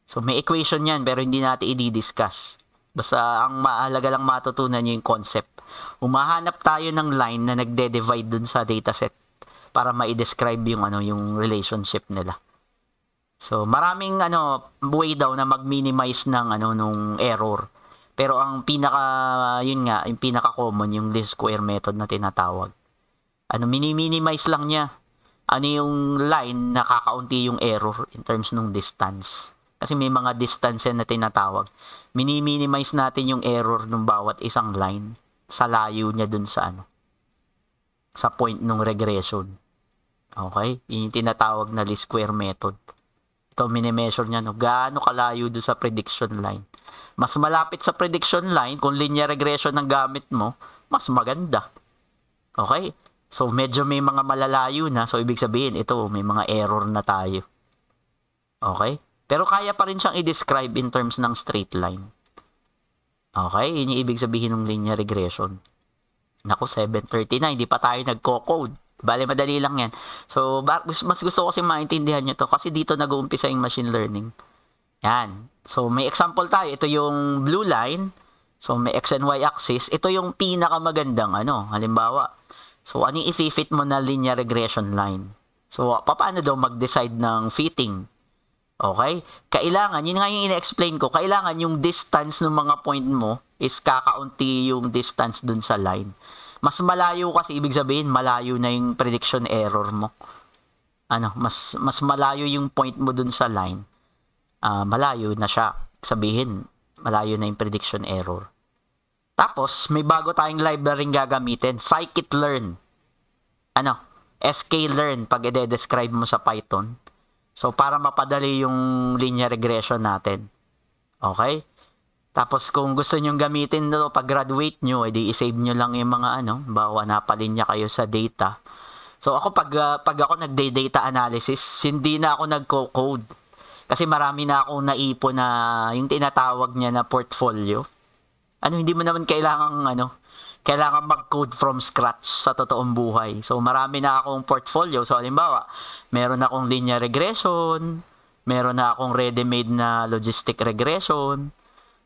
So, may equation yan pero hindi natin i-discuss. Basta ang mahalaga lang matutunan nyo yung concept. Humahanap tayo ng line na nagde-divide dun sa dataset para ma-describe yung yung relationship nila. So, maraming way daw na mag-minimize ng nung error. Pero ang yung pinaka-common, yung least square method na tinatawag. Mini-minimize lang niya. Yung line na kakaunti yung error in terms ng distance. Kasi may mga distance na tinatawag. Mini-minimize natin yung error ng bawat isang line sa layo niya dun sa sa point ng regression. Okay? Yung tinatawag na least square method. Ito, mini-measure niya gaano kalayo dun sa prediction line. Mas malapit sa prediction line, kung linear regression ang gamit mo, mas maganda. Okay? So, medyo may mga malalayo na. So, ibig sabihin, ito, may mga error na tayo. Okay? Pero kaya pa rin siyang i-describe in terms ng straight line. Okay? Yun yung ibig sabihin ng linear regression. Naku, 7:39. Di pa tayo nagko-code. Bale, madali lang yan. So, mas gusto ko kasi maintindihan nyo to kasi dito nag-uumpisa yung machine learning. Yan. So, may example tayo. Ito yung blue line. So, may x and y axis. Ito yung pinakamagandang halimbawa. So, ano yung i-fit mo na linear regression line? So, paano daw mag-decide ng fitting? Okay? Kailangan, yun nga yung ina-explain ko, kailangan yung distance ng mga point mo is kakaunti yung distance dun sa line. Mas malayo kasi, ibig sabihin, malayo na yung prediction error mo. Mas malayo yung point mo dun sa line. Malayo na siya. Sabihin, malayo na yung prediction error. Tapos, may bago tayong library gagamitin. Scikit-learn. sklearn pag i-describe mo sa Python. So, para mapadali yung linear regression natin. Okay? Tapos, kung gusto nyong gamitin ito pag graduate nyo, edi i-save nyo lang yung mga bawa napalinya kayo sa data. So, ako pag ako nagde-data analysis, hindi na ako nagko-code. Kasi marami na akong naipon na yung tinatawag niya na portfolio. Hindi mo naman kailangan mag-code from scratch sa totoong buhay. So, marami na akong portfolio. So, halimbawa, meron akong linear regression, meron na akong ready-made na logistic regression,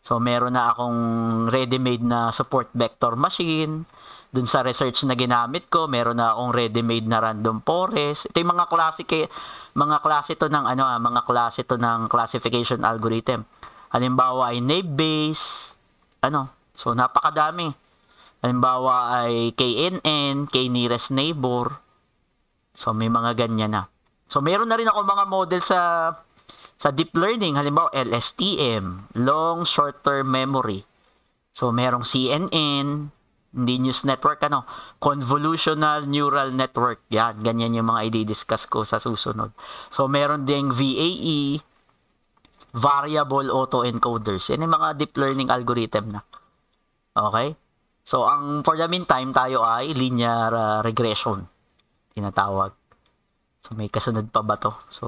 so, meron na akong ready-made na support vector machine. Dun sa research na ginamit ko, meron na akong ready-made na random forest. Ito yung mga klase to ng mga klase to ng classification algorithm. Halimbawa ay naive Bayes, so napakadami. Halimbawa ay KNN, K-nearest neighbor. So may mga ganyan na. So meron na rin ako mga model sa deep learning, halimbawa LSTM, long short term memory. So merong CNN, Hindi news network, convolutional neural network. Yan, ganyan yung mga i-discuss ko sa susunod. So, meron ding VAE, variable autoencoders. Yan yung mga deep learning algorithm na. Okay? So, for the meantime, tayo ay linear regression. Tinatawag. So, may kasunod pa ba to? So,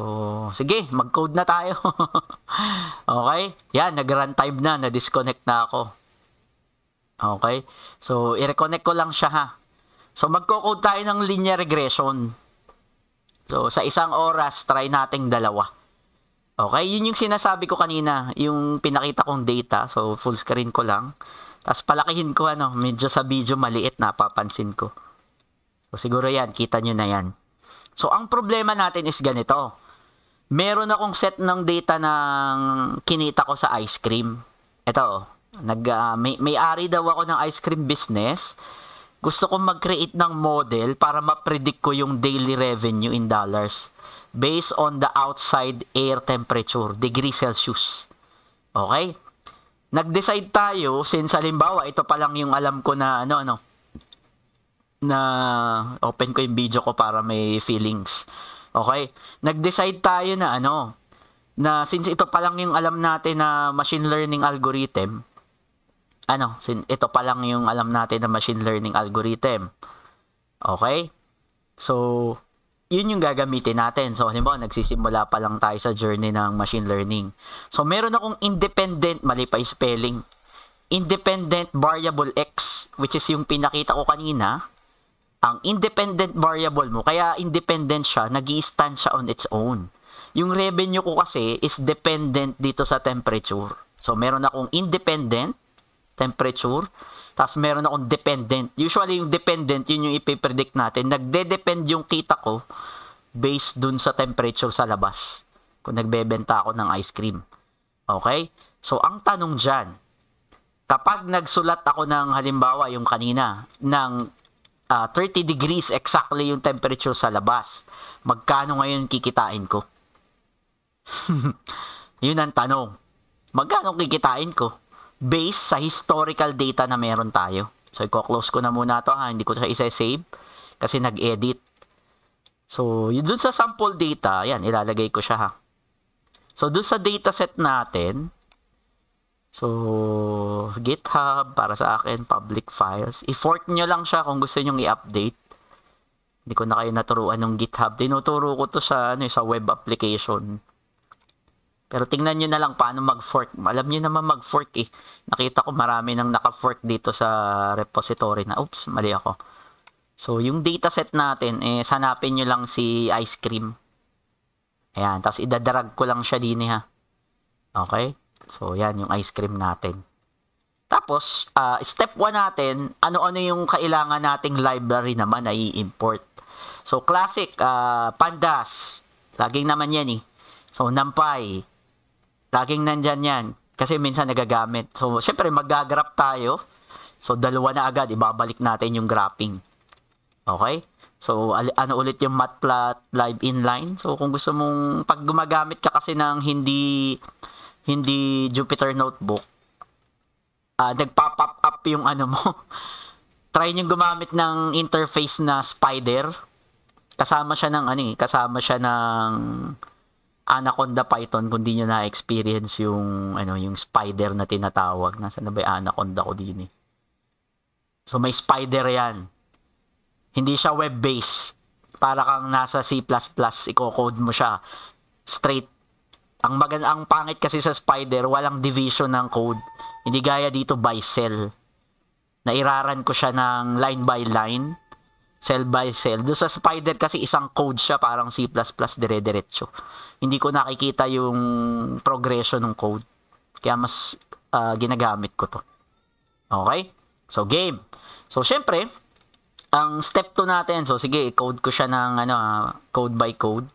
sige, mag-code na tayo. Okay? Yan, nag-runtime na, na-disconnect na ako. Okay? So, i-reconnect ko lang siya, ha. So, magko-code tayo ng linear regression. So, sa isang oras, try nating dalawa. Okay? Yun yung sinasabi ko kanina, yung pinakita kong data. So, full screen ko lang. Tapos, palakihin ko, medyo sa video maliit, napapansin ko. So, siguro yan, kita nyo na yan. So, ang problema natin is ganito. Meron akong set ng data ng kinita ko sa ice cream. Ito, may-ari daw ako ng ice cream business. Gusto kong mag-create ng model para ma-predict ko yung daily revenue in dollars based on the outside air temperature, degree Celsius. Okay? Nag-decide tayo, since halimbawa, ito pa lang yung alam ko na na open ko yung video ko para may feelings. Okay? Nag-decide tayo na na since ito pa lang yung alam natin na machine learning algorithm, ito pa lang yung alam natin na machine learning algorithm. Okay? So, yun yung gagamitin natin. So, halimbawa, nagsisimula pa lang tayo sa journey ng machine learning. So, meron akong independent, mali pa yung spelling, independent variable X, which is yung pinakita ko kanina. Ang independent variable mo, kaya independent siya, nag-i-stand siya on its own. Yung revenue ko kasi is dependent dito sa temperature. So, meron akong independent temperature, tapos meron akong dependent. Usually, yung dependent, yun yung ipipredict natin. Nagde-depend yung kita ko based dun sa temperature sa labas. Kung nagbebenta ako ng ice cream. Okay? So, ang tanong dyan, kapag nagsulat ako ng, halimbawa, yung kanina, ng 30 degrees exactly yung temperature sa labas, magkano ngayon kikitain ko? Yun ang tanong. Magkano kikitain ko? Based sa historical data na meron tayo. So, i-close ko na muna to, ha. Hindi ko siya isa-save kasi nag-edit. So, yun dun sa sample data, yan, ilalagay ko siya, ha. So, dun sa dataset natin, so, GitHub, para sa akin, public files. I-fork nyo lang siya kung gusto nyo i-update. Hindi ko na kayo naturuan ng GitHub. Tinuturo ko to sa, sa web application. Pero tingnan nyo na lang paano mag-fork. Alam nyo naman mag-fork eh. Nakita ko marami nang naka-fork dito sa repository na, oops, mali ako. So, yung dataset natin, sanapin nyo lang si ice cream. Ayan, tapos idadrag ko lang siya din, ha. Okay? So, yan yung ice cream natin. Tapos, step 1 natin, ano-ano yung kailangan nating library naman na i-import. So, classic, pandas. Laging naman yan eh. So, NumPy. Laging nandyan yan. Kasi minsan nagagamit. So, syempre, mag-graph tayo. So, dalawa na agad. Ibabalik natin yung graphing. Okay? So, ano ulit yung matplotlib inline. So, kung gusto mong, pag gumagamit ka kasi ng hindi Jupyter Notebook, nagpa-pop up yung mo. Try nyo gumamit ng interface na Spider. Kasama siya ng kasama siya ng Anaconda Python kung di nyo na-experience yung yung Spider na tinatawag. Nasaan na ba yung Anaconda ko din eh? So may Spider yan. Hindi siya web-based. Para kang nasa C++, i-code mo siya straight. Ang pangit kasi sa Spider, walang division ng code. Hindi gaya dito by cell. Nairaran ko siya ng line by line, cell by cell. Doon sa Spider kasi isang code siya, parang C++ dire-diretso. Hindi ko nakikita yung progression ng code. Kaya mas ginagamit ko to. Okay? So, game. So, syempre, ang step 2 natin, so sige, i-code ko siya ng code by code.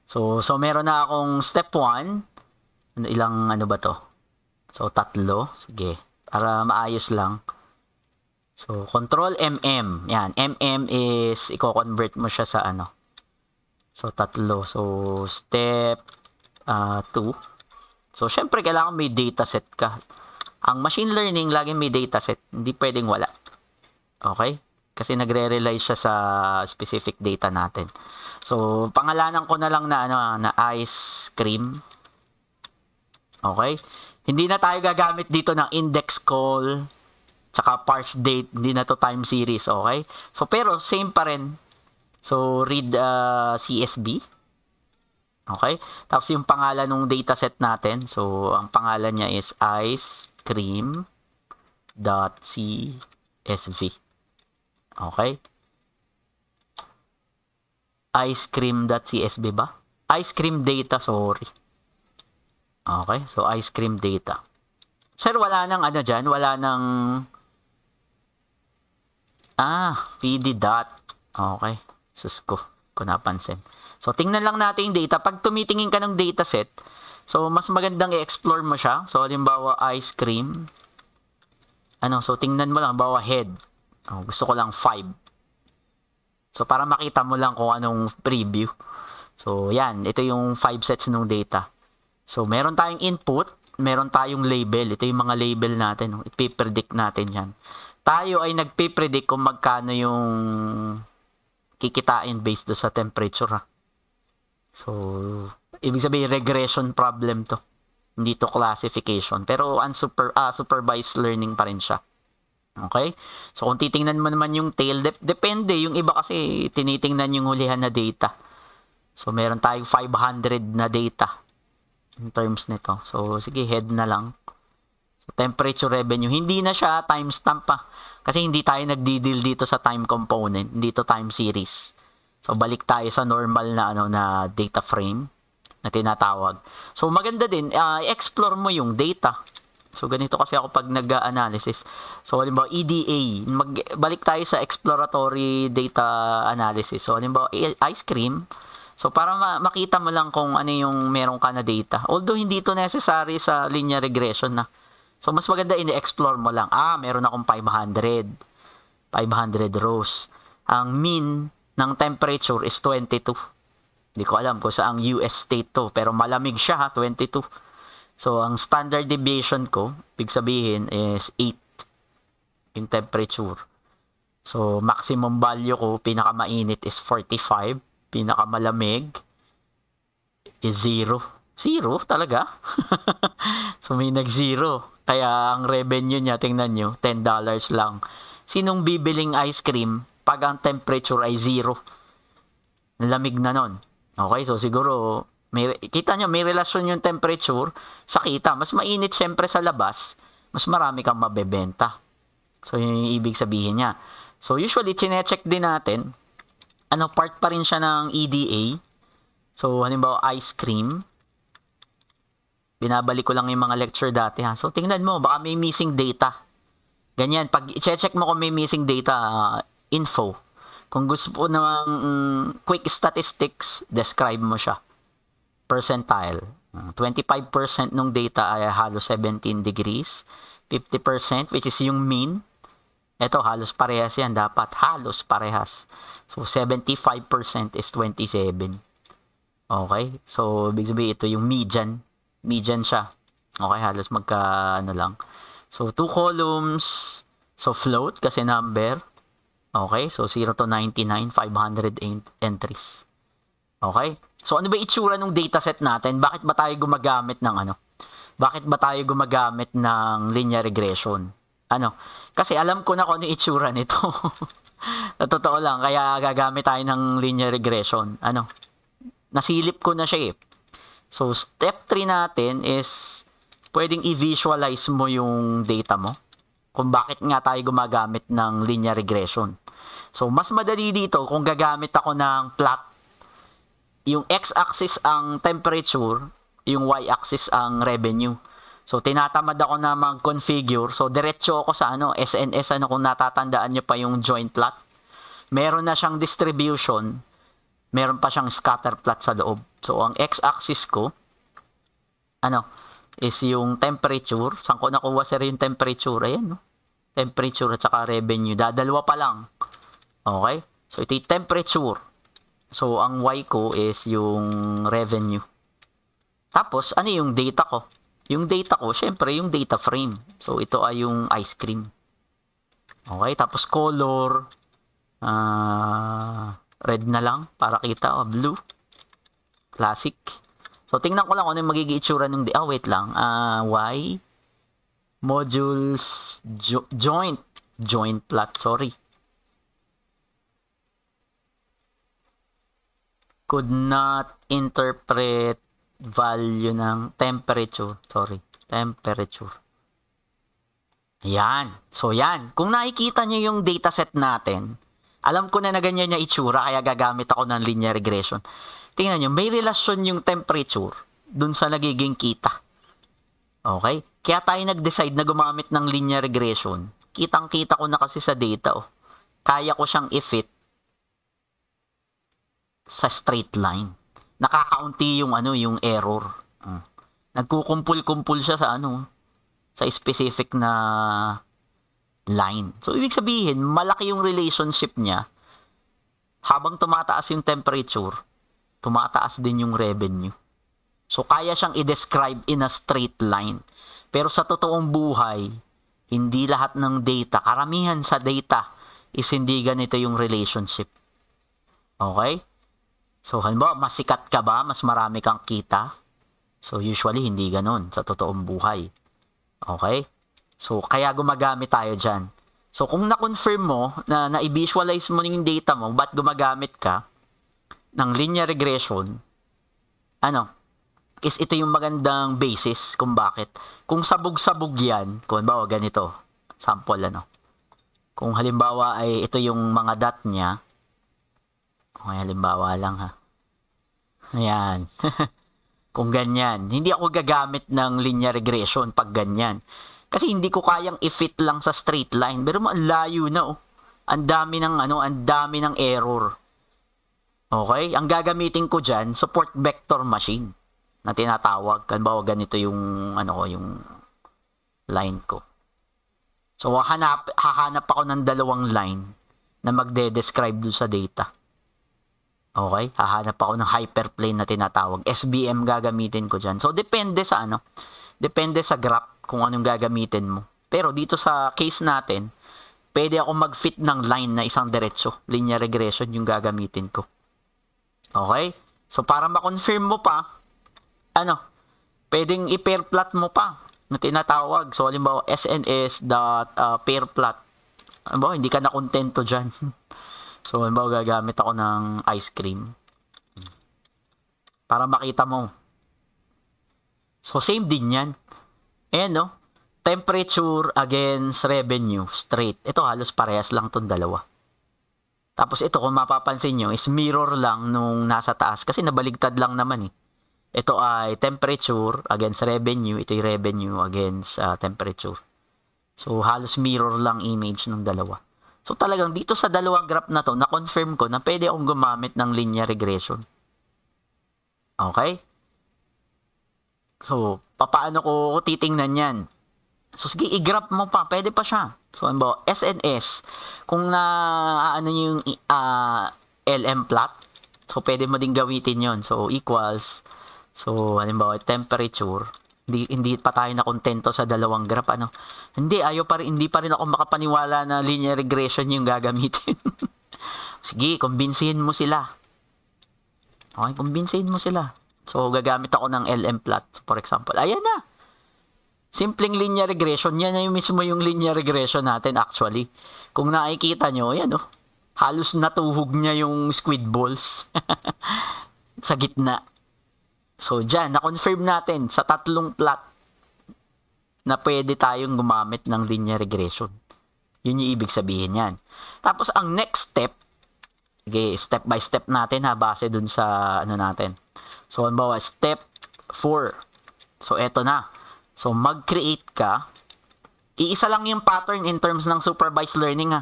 So meron na akong step 1. Ilang ba to? So, 3. Sige. Para maayos lang. So, control MM. Yan. MM is, i-convert mo siya sa So, 3. So, step 2. So, syempre, kailangan may dataset ka. Ang machine learning, laging may dataset. Hindi pwedeng wala. Okay? Kasi nagre-rely siya sa specific data natin. So, pangalanan ko na lang na, na ice cream. Okay? Hindi na tayo gagamit dito ng index call, tsaka parse date, hindi na to time series, okay? So, pero same pa rin. So, read CSV. Okay? Tapos yung pangalan ng dataset natin. So, ang pangalan niya is ice cream.csv. Okay? Ice cream.csv ba? Ice cream data, sorry. Okay? So, ice cream data. Sir, wala nang ano dyan? Wala nang PD dot. Okay. Sus ko, kung napansin. So, tingnan lang natin yung data. Pag tumitingin ka ng dataset, so, mas magandang i-explore mo siya. So, halimbawa, ice cream. So, tingnan mo lang, halimbawa, head. Gusto ko lang 5. So, para makita mo lang kung anong preview. So, yan. Ito yung 5 sets ng data. So, meron tayong input, meron tayong label. Ito yung mga label natin. Ipipredict natin yan. Tayo ay nagpipredict kung magkano yung kikitain based do sa temperature. So, ibig sabihin, regression problem to. Hindi to classification. Pero unsupervised learning pa rin siya. Okay? So, kung titingnan mo naman yung tail, depende. Yung iba kasi tinitingnan yung hulihan na data. So, meron tayong 500 na data in terms nito. So, sige, head na lang. So, temperature revenue. Hindi na siya timestamp pa. Kasi hindi tayo nagdi-deal dito sa time component. Hindi to time series. So, balik tayo sa normal na, na data frame na tinatawag. So, maganda din, explore mo yung data. So, ganito kasi ako pag nag-analysis. So, halimbawa, EDA. Balik tayo sa exploratory data analysis. So, halimbawa, ice cream. So, para makita mo lang kung ano yung meron ka na data. Although, hindi to necessary sa linear regression na. So, mas maganda ini-explore mo lang. Meron akong 500 rows. Ang mean ng temperature is 22. Hindi ko alam kung saang US state to. Pero malamig siya 22. So, ang standard deviation ko, big sabihin, is 8. Yung temperature. So, maximum value ko, pinakamainit is 45. Pinakamalamig is 0. 0 talaga? So, may nag-0. Kaya, ang revenue niya, tingnan nyo, $10 lang. Sinong bibiling ice cream pag ang temperature ay 0? Lamig na nun. Okay, so siguro, kita nyo, may relasyon yung temperature sa kita. Mas mainit syempre sa labas, mas marami kang mabebenta. So, yun yung ibig sabihin niya. So, usually, chinecheck din natin, part pa rin siya ng EDA. So, halimbawa, ice cream. Binabalik ko lang yung mga lecture dati. So, tingnan mo, baka may missing data. Ganyan, pag i-check mo kung may missing data, info. Kung gusto po ng quick statistics, describe mo siya. Percentile. 25% ng data ay halos 17 degrees. 50%, which is yung mean. Ito, halos parehas yan. Dapat halos parehas. So, 75% is 27. Okay? So, ibig sabihin, ito yung median. Median siya. Okay, halos lang. So, 2 columns. So, float kasi number. Okay, so 0 to 99, 500 entries. Okay? So, ano ba itsura ng dataset natin? Bakit ba tayo gumagamit ng Bakit ba tayo gumagamit ng linear regression? Kasi alam ko na kung ano itsura nito. Sa totoo lang, kaya gagamit tayo ng linear regression. Nasilip ko na siya eh. So, step 3 natin is pwedeng i-visualize mo yung data mo kung bakit nga tayo gumagamit ng linear regression. So, mas madali dito kung gagamit ako ng plot. Yung x-axis ang temperature, yung y-axis ang revenue. So, tinatamad ako na mag-configure. So, diretso ako sa SNS, kung natatandaan nyo pa yung joint plot. Meron na siyang distribution. Meron pa siyang scatter plot sa loob. So, ang x-axis ko, is yung temperature. Saan ko nakuha sir yung temperature? Ayan, no? Temperature at saka revenue. Dadalawa pa lang. Okay? So, ito yung temperature. So, ang y ko is yung revenue. Tapos, ano yung data ko? Yung data ko, syempre, yung data frame. So, ito ay yung ice cream. Okay, tapos color, red na lang para kita, blue, classic. So, tingnan ko lang kung ano yung magiging itsura ng, wait lang, Y, modules, joint plot, sorry. Could not interpret value ng temperature, sorry, temperature. Ayan. So, yan. Kung nakikita nyo yung dataset natin, alam ko na ganyan yung itsura, kaya gagamit ako ng linear regression. Tingnan nyo, may relasyon yung temperature dun sa nagiging kita. Okay? Kaya tayo nag-decide na gumamit ng linear regression. Kitang-kita ko na kasi sa data. Kaya ko siyang i-fit sa straight line. Nakakaunti yung yung error. Nagkukumpul-kumpul siya sa sa specific na line. So, ibig sabihin, malaki yung relationship niya. Habang tumataas yung temperature, tumataas din yung revenue. So, kaya siyang i-describe in a straight line. Pero sa totoong buhay, hindi lahat ng data, karamihan sa data, is hindi ganito yung relationship. Okay? So, halimbawa, mas sikat ka ba? Mas marami kang kita? So, usually, hindi ganon sa totoong buhay. Okay? So, kaya gumagamit tayo dyan. So, kung na-confirm mo, na i-visualize mo yung data mo, ba't gumagamit ka ng linear regression, is ito yung magandang basis kung bakit. Kung sabog-sabog yan, kung halimbawa ganito, sample kung halimbawa ay ito yung mga dot niya, okay, halimbawa lang ha. Ayan. Kung ganyan, hindi ako gagamit ng linear regression pag ganyan. Kasi hindi ko kayang i-fit lang sa straight line. Pero layo na Ang dami ng ang dami ng error. Okay? Ang gagamitin ko diyan, support vector machine na tinatawag. Halimbawa ganito yung yung line ko. So hahanap ako ng dalawang line na magde-describe dun sa data. Okay? Hahanap ako ng hyperplane na tinatawag. SVM gagamitin ko dyan. So, depende sa depende sa graph kung anong gagamitin mo. Pero dito sa case natin, pwede ako mag-fit ng line na isang diretso. Linear regression yung gagamitin ko. Okay? So, para ma-confirm mo pa, pwedeng i-pair plot mo pa na tinatawag. So, halimbawa, SNS.pair plot. Halimbawa, hindi ka na kontento dyan. So, halimbawa, gagamit ako ng ice cream. Para makita mo. So, same din yan. Ayan, temperature against revenue, straight. Ito, halos parehas lang itong dalawa. Tapos, ito, kung mapapansin nyo, is mirror lang nung nasa taas. Kasi nabaligtad lang naman Ito ay temperature against revenue. Ito yung revenue against temperature. So, halos mirror lang image ng dalawa. So, talagang dito sa dalawang graph na to, na-confirm ko na pwede akong gumamit ng linear regression. Okay? So, paano ko titingnan yan? So, sige, i-graph mo pa. Pwede pa siya. So, halimbawa, SNS. Kung yung LM plot, so, pwede mo din gamitin yon. So, equals. So, halimbawa, temperature. Hindi pa tayo na kontento sa dalawang graph, Hindi pa rin ako makapaniwala na linear regression yung gagamitin. Sige, kumbinsihin mo sila. Okay, kumbinsihin mo sila. So, gagamit ako ng LM plot, for example. Ayan na. Simpleng linear regression. Yan na yung mismo yung linear regression natin, actually. Kung nakikita nyo, ayan, halos natuhog niya yung squid balls sa gitna. So, dyan, na-confirm natin sa tatlong plot na pwede tayong gumamit ng linear regression. Yun yung ibig sabihin yan. Tapos, ang next step, okay, step by step natin base dun sa natin. So, halimbawa, step 4. So, eto na. So, mag-create ka. Iisa lang yung pattern in terms ng supervised learning,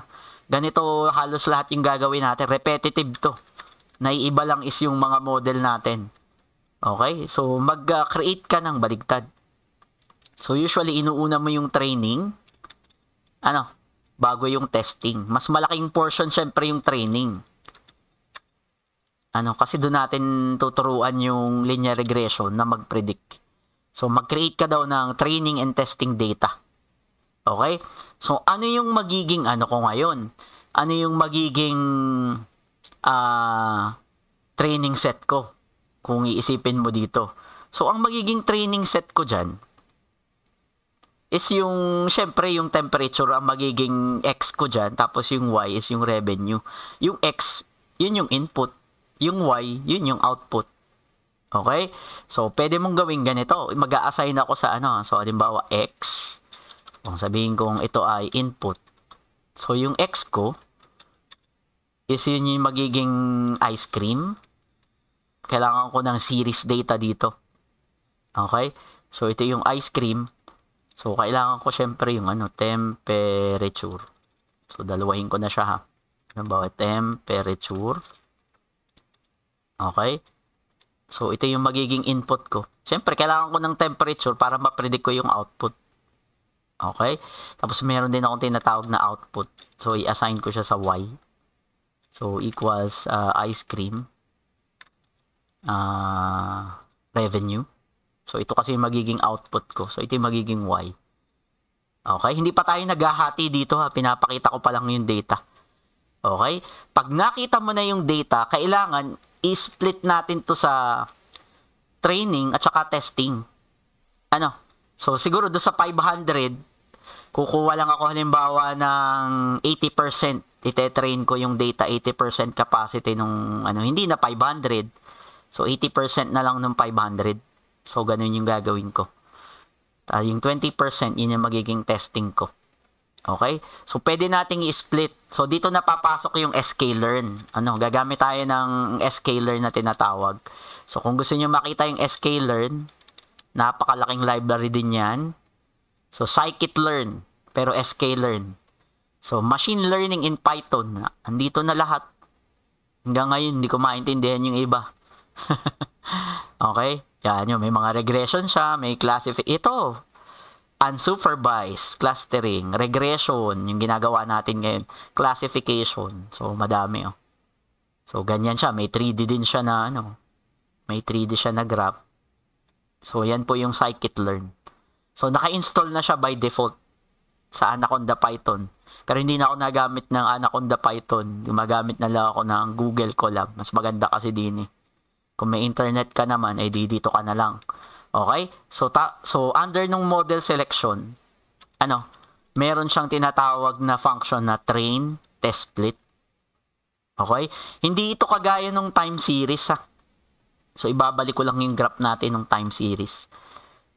Ganito halos lahat yung gagawin natin. Repetitive to. Naiiba lang is yung mga model natin. Okay? So, mag-create ka ng baligtad. So, usually, inuuna mo yung training. Bago yung testing. Mas malaking portion, syempre, yung training. Kasi doon natin tuturuan yung linear regression na mag-predict. So, mag-create ka daw ng training and testing data. Okay? So, ano yung magiging ano ko ngayon? Ano yung magiging training set ko? Kung iisipin mo dito. So, ang magiging training set ko dyan is yung, syempre, yung temperature ang magiging X ko dyan. Tapos yung Y is yung revenue. Yung X, yun yung input. Yung Y, yun yung output. Okay? So, pwede mong gawin ganito. Mag-a-assign ako sa ano. So, halimbawa, X. Kung sabihin kong ito ay input. So, yung X ko is yun yung magiging ice cream. Kailangan ko ng series data dito. Okay? So, ito yung ice cream. So, kailangan ko syempre yung ano, temperature. So, dalawahin ko na siya ha. Halimbawa, temperature. Okay? So, ito yung magiging input ko. Syempre, kailangan ko ng temperature para ma-predict ko yung output. Okay? Tapos, meron din akong tinatawag na output. So, i-assign ko siya sa Y. So, equals ice cream. Revenue. So, ito kasi yung magiging output ko. So, ito yung magiging Y. Okay? Hindi pa tayo naghahati dito ha. Pinapakita ko pa lang yung data. Okay? Pag nakita mo na yung data, kailangan i-split natin to sa training at saka testing. Ano? So, siguro do sa 500, kukuha lang ako halimbawa ng 80%. Ite-train ko yung data, 80% capacity nung ano, hindi na 500. So, 80% na lang nung 500. So, ganun yung gagawin ko. Yung 20%, yun yung magiging testing ko. Okay? So, pwede nating i-split. So, dito napapasok yung sklearn. Ano, gagamit tayo ng sklearn na tinatawag. So, kung gusto nyo makita yung sklearn, napakalaking library din yan. So, scikit-learn, pero sklearn. So, machine learning in Python. Andito na lahat. Hanggang ngayon, hindi ko maintindihan yung iba. Okay? Yan yun. May mga regression siya. May ito. Unsupervised clustering, regression, yung ginagawa natin ngayon. Classification. So, madami. Oh. So, ganyan siya. May 3D din siya na ano. May 3D siya na graph. So, yan po yung scikit-learn. So, naka-install na siya by default sa Anaconda Python. Pero hindi na ako nagamit ng Anaconda Python. Gumagamit na lang ako ng Google Colab. Mas maganda kasi din eh. Kung may internet ka naman, ay dito ka na lang. Okay? So, under nung model selection, ano, meron siyang tinatawag na function na train, test split. Okay? Hindi ito kagaya nung time series ha. So, ibabalik ko lang yung graph natin ng time series.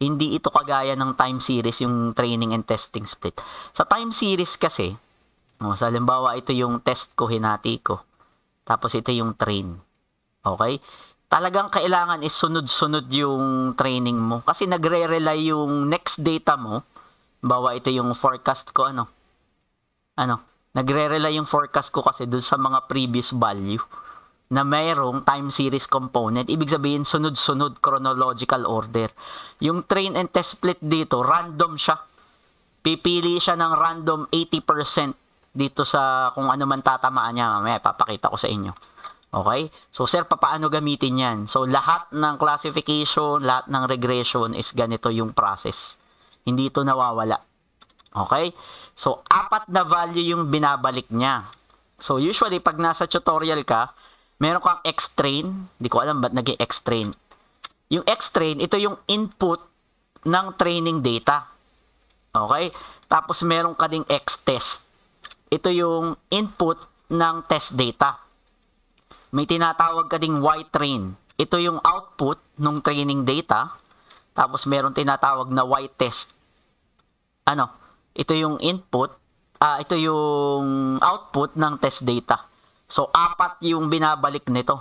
Hindi ito kagaya ng time series yung training and testing split. Sa time series kasi, sa halimbawa ito yung test ko, hinati ko. Tapos ito yung train. Okay? Talagang kailangan is sunod-sunod yung training mo. Kasi nagre-rely yung next data mo. Halimbawa ito yung forecast ko, nagre-rely yung forecast ko kasi dun sa mga previous value na mayroong time series component. Ibig sabihin, sunod-sunod, chronological order. Yung train and test split dito, random siya. Pipili siya ng random 80% dito sa kung ano man tatamaan niya. Mamaya, papakita ko sa inyo. Okay? So, sir, paano gamitin yan? So, lahat ng classification, lahat ng regression is ganito yung process. Hindi ito nawawala. Okay? So, 4 na value yung binabalik niya. So, usually, pag nasa tutorial ka, meron kang X-train. Hindi ko alam ba't naging X-train. Yung X-train, ito yung input ng training data. Okay? Tapos meron ka ding X-test. Ito yung input ng test data. May tinatawag ka ding Y-train. Ito yung output ng training data. Tapos meron tinatawag na Y-test. Ito yung input. Ito yung output ng test data. So, 4 yung binabalik nito.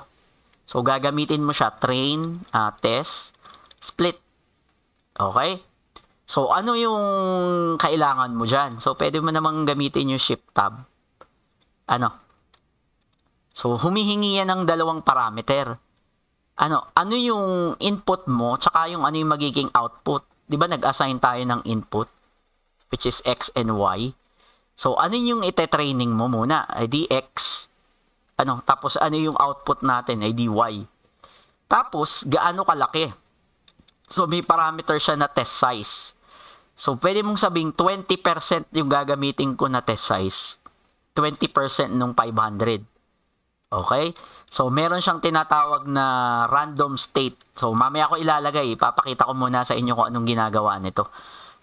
So, gagamitin mo siya, train, test, split. Okay? So, ano yung kailangan mo dyan? So, pwede mo namang gamitin yung shift tab. So, humihingi yan ng 2 parameter. Ano yung input mo, tsaka yung ano yung magiging output. Di ba nag-assign tayo ng input, which is X and Y. So, ano yung ite-training mo muna? Ay di X. Tapos ano yung output natin? Ay dy. Tapos, gaano kalaki? So, may parameter siya na test size. So, pwede mong sabing 20% yung gagamitin ko na test size. 20% nung 500. Okay? So, meron siyang tinatawag na random state. So, mamaya ko ilalagay. Ipapakita ko muna sa inyo kung anong ginagawa nito.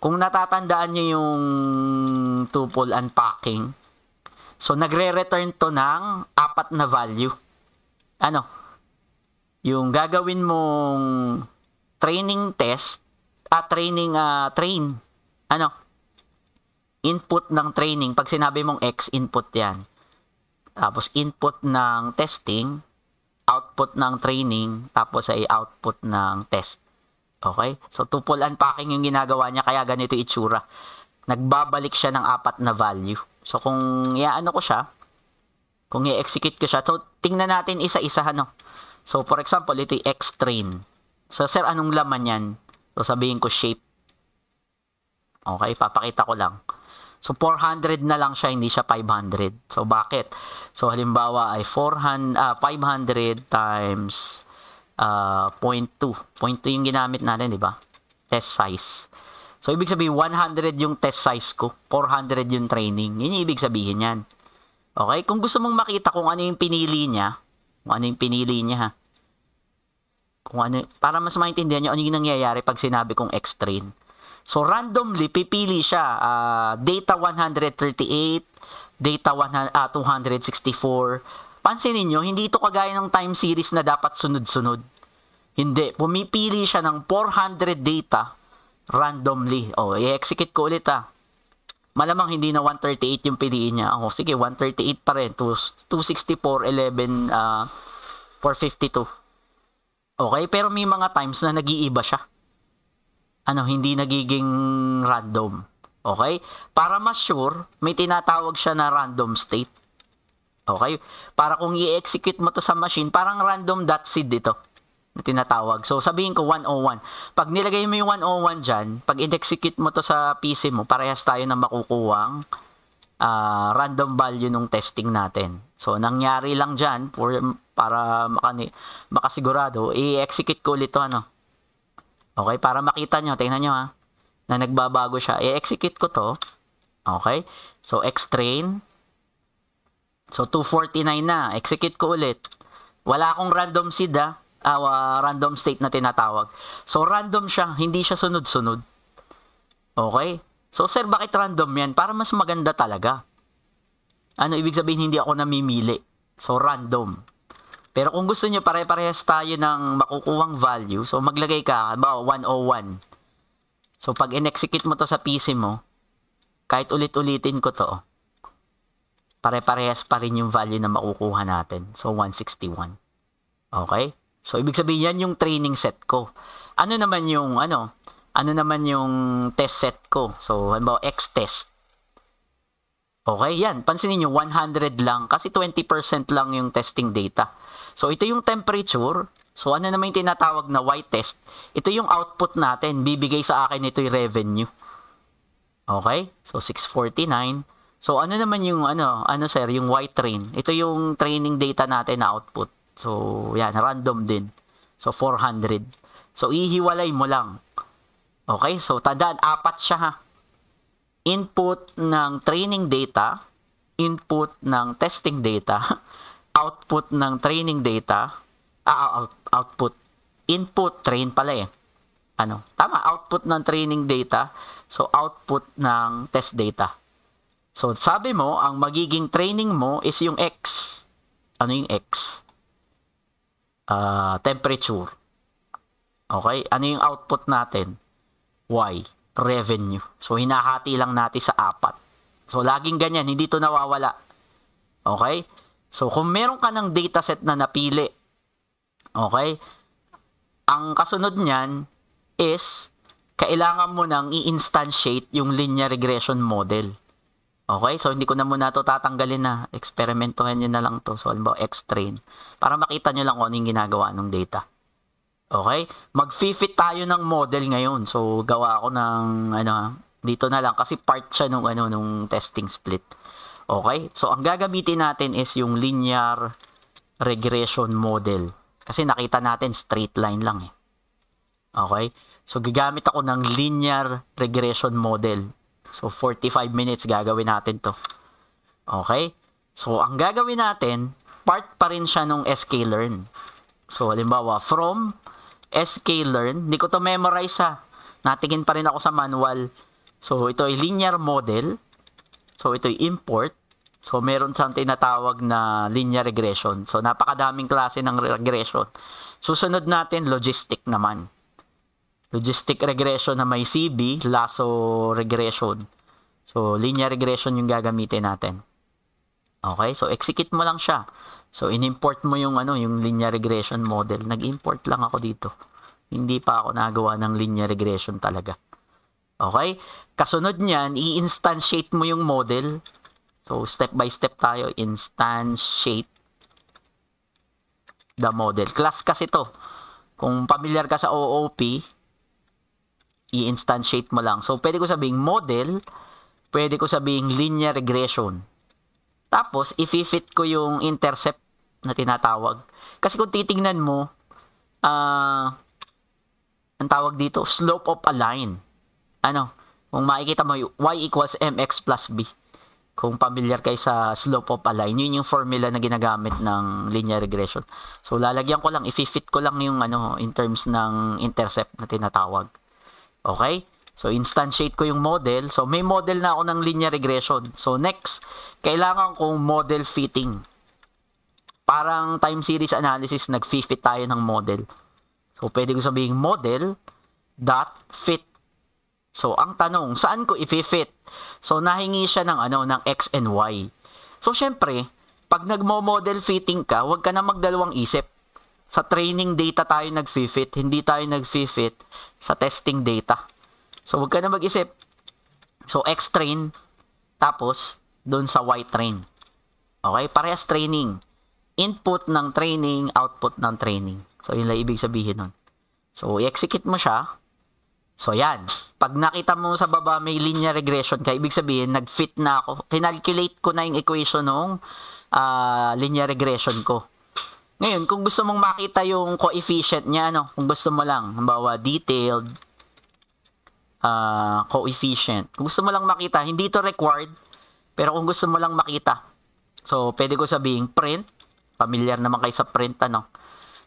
Kung natatandaan nyo yung tuple unpacking, so, nagre-return to ng 4 na value. Ano? Yung gagawin mong training test, train. Ano? Input ng training. Pag sinabi mong X, input yan. Tapos, input ng testing, output ng training, tapos ay output ng test. Okay? So, tuple unpacking yung ginagawa niya, kaya ganito itsura. Nagbabalik siya ng 4 na value. So, kung iaano ko siya, kung i-execute ko siya, so, tingnan natin isa-isa, ano? So, for example, ito yung X train. So, sir, anong laman yan? So, sabihin ko shape. Okay, papakita ko lang. So, 400 na lang siya, hindi siya 500. So, bakit? So, halimbawa ay 500 times 0.2. 0.2 yung ginamit natin, di ba? Test size. So, ibig sabihin, 100 yung test size ko. 400 yung training. Yun yung ibig sabihin yan. Okay? Kung gusto mong makita kung ano yung pinili niya, ha? Para mas maintindihan nyo, ano yung nangyayari pag sinabi kong X-train. So, randomly, pipili siya. Data 138, data 264. Pansinin nyo, hindi ito kagaya ng time series na dapat sunod-sunod. Hindi. Pumipili siya ng 400 data randomly. O, i-execute ko ulit, Malamang hindi na 138 yung piliin niya. Sige, 138 pa rin. 264, 11, 452. Okay, pero may mga times na nag-iiba siya. Hindi nagiging random. Okay? Para mas sure, may tinatawag siya na random state. Okay? Para kung i-execute mo to sa machine, parang random.seed ito na tinatawag. So, sabihin ko 101. Pag nilagay mo yung 101 dyan, pag i-execute mo to sa PC mo, parehas tayo na makukuwang random value nung testing natin. So, nangyari lang dyan, para makasigurado, i-execute ko ulit ito, Okay, para makita nyo, tingnan nyo na nagbabago siya. I-execute ko to. Okay, so X-train. So, 249 na. Execute ko ulit. Wala akong random seed, random state na tinatawag. So, random siya. Hindi siya sunod-sunod. Okay? So, sir, bakit random yan? Para mas maganda talaga. Ibig sabihin, hindi ako namimili. So, random. Pero kung gusto nyo, pare-parehas tayo ng makukuhang value. So, maglagay ka, 101. So, pag in-execute mo to sa PC mo, kahit ulit-ulitin ko to, pare-parehas pa rin yung value na makukuha natin. So, 161. Okay? So, ibig sabihin, yan yung training set ko. Ano naman yung test set ko? So, halimbawa, X test. Okay, yan. Pansinin nyo, 100 lang. Kasi 20% lang yung testing data. So, ito yung temperature. So, ano naman yung tinatawag na Y test? Ito yung output natin. Bibigay sa akin ito yung revenue. Okay? So, 649. So, ano naman yung, sir, yung Y train? Ito yung training data natin na output. So, yan, random din. So, 400. So, ihiwalay mo lang. Okay? So, tandaan, 4 siya, Input ng training data, input ng testing data, output ng training data, output, input, train pala Tama, output ng training data, so output ng test data. So, sabi mo, ang magiging training mo is yung X. Ano yung X? Temperature. Okay? Ano yung output natin? Y. Revenue. So, hinahati lang natin sa 4. So, laging ganyan. Hindi to nawawala. Okay? So, kung meron ka ng dataset na napili, okay, ang kasunod niyan is, kailangan mo nang i-instantiate yung linear regression model. Okay? So, hindi ko na muna to tatanggalin na. Eksperimentohan nyo na lang to. So, halimbawa, X-train. Para makita nyo lang kung ano yung ginagawa ng data. Okay? Mag-fit tayo ng model ngayon. So, gawa ako ng, dito na lang. Kasi part siya nung testing split. Okay? So, ang gagamitin natin is yung linear regression model. Kasi nakita natin straight line lang. Okay? So, gagamit ako ng linear regression model. So, 45 minutes gagawin natin to. Okay? So, ang gagawin natin, part pa rin siya nung sklearn. So, halimbawa, from sklearn, hindi ko to memorize ha. Natingin pa rin ako sa manual. So, ito ay linear model. So, ito ay import. So, meron siyang tinatawag na linear regression. So, napakadaming klase ng regression. Susunod natin, logistic naman. Logistic regression na may CB, lasso regression. So, linear regression yung gagamitin natin. Okay? So, execute mo lang siya. So, in-import mo yung, yung linear regression model. Nag-import lang ako dito. Hindi pa ako nagawa ng linear regression talaga. Okay? Kasunod niyan, i-instantiate mo yung model. So, step by step tayo. Instantiate the model. Class kasi to. Kung familiar ka sa OOP, i-instantiate mo lang. So, pwede ko sabihing model, pwede ko sabihing linear regression. Tapos, i-fit ko yung intercept na tinatawag. Kasi kung titingnan mo, ang tawag dito, slope of a line. Kung makikita mo, y equals mx plus b. Kung familiar kayo sa slope of a line, yun yung formula na ginagamit ng linear regression. So, lalagyan ko lang, i-fit ko lang yung in terms ng intercept na tinatawag. Okay? So, instantiate ko yung model. So, may model na ako ng linear regression. So, next, kailangan kong model fitting. Parang time series analysis, nag-fit tayo ng model. So, pwede ko sabihin model dot fit. So, ang tanong, saan ko i-fit? So, nahingi siya ng ng X and Y. So, syempre, pag nagmo-model fitting ka, huwag ka na magdalawang isip. Sa training data tayo nag-fit, hindi tayo nag-fit sa testing data. So, huwag ka na mag-isip. So, X train, tapos, dun sa Y train. Okay? Parehas training. Input ng training, output ng training. So, yun lang ibig sabihin nun. So, i-execute mo siya. So, yan. Pag nakita mo sa baba may linear regression ka, ibig sabihin, nag-fit na ako. Kinalculate ko na yung equation ng linear regression ko. Ngayon, kung gusto mong makita yung coefficient niya, kung gusto mo lang, halimbawa, detailed coefficient. Kung gusto mo lang makita, hindi ito required, pero kung gusto mo lang makita, so, pwede ko sabihin print. Familiar naman kayo sa print,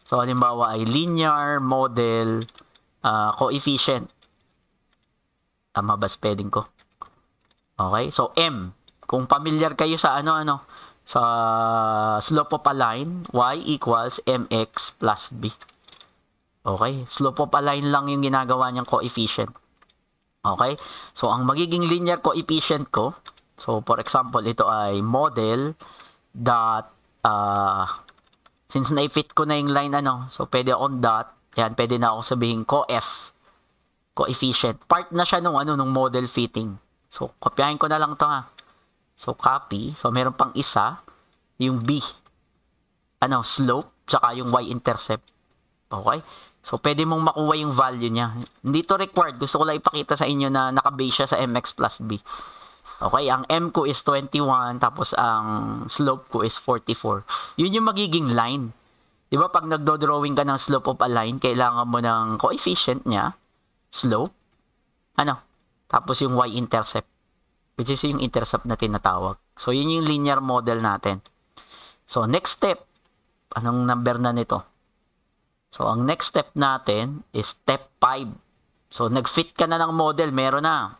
So, halimbawa ay linear model coefficient. Tama ba spelling ko? Okay? So, M. Kung familiar kayo sa sa slope of a line, y equals mx plus b. Okay? Slope of a line lang yung ginagawa niyang coefficient. Okay? So, ang magiging linear coefficient ko, so, for example, ito ay model dot, since na-fit ko na yung line, so, pwede akong dot, yan, pwede na ako sabihin coefficient. Part na siya nung model fitting. So, kopyahin ko na lang to ha. So, copy. So, meron pang isa, yung B. Slope, tsaka yung y-intercept. Okay? So, pwede mong makuha yung value niya. Hindi to required. Gusto ko lang ipakita sa inyo na nakabase siya sa mx plus b. Okay? Ang m ko is 21, tapos ang slope ko is 44. Yun yung magiging line. Diba, pag nagdo-drawing ka ng slope of a line, kailangan mo ng coefficient niya, slope, tapos yung y-intercept, which is yung intercept na tinatawag. So, yun yung linear model natin. So, next step, anong number na nito? So, ang next step natin is step 5. So, nag-fit ka na ng model, meron na.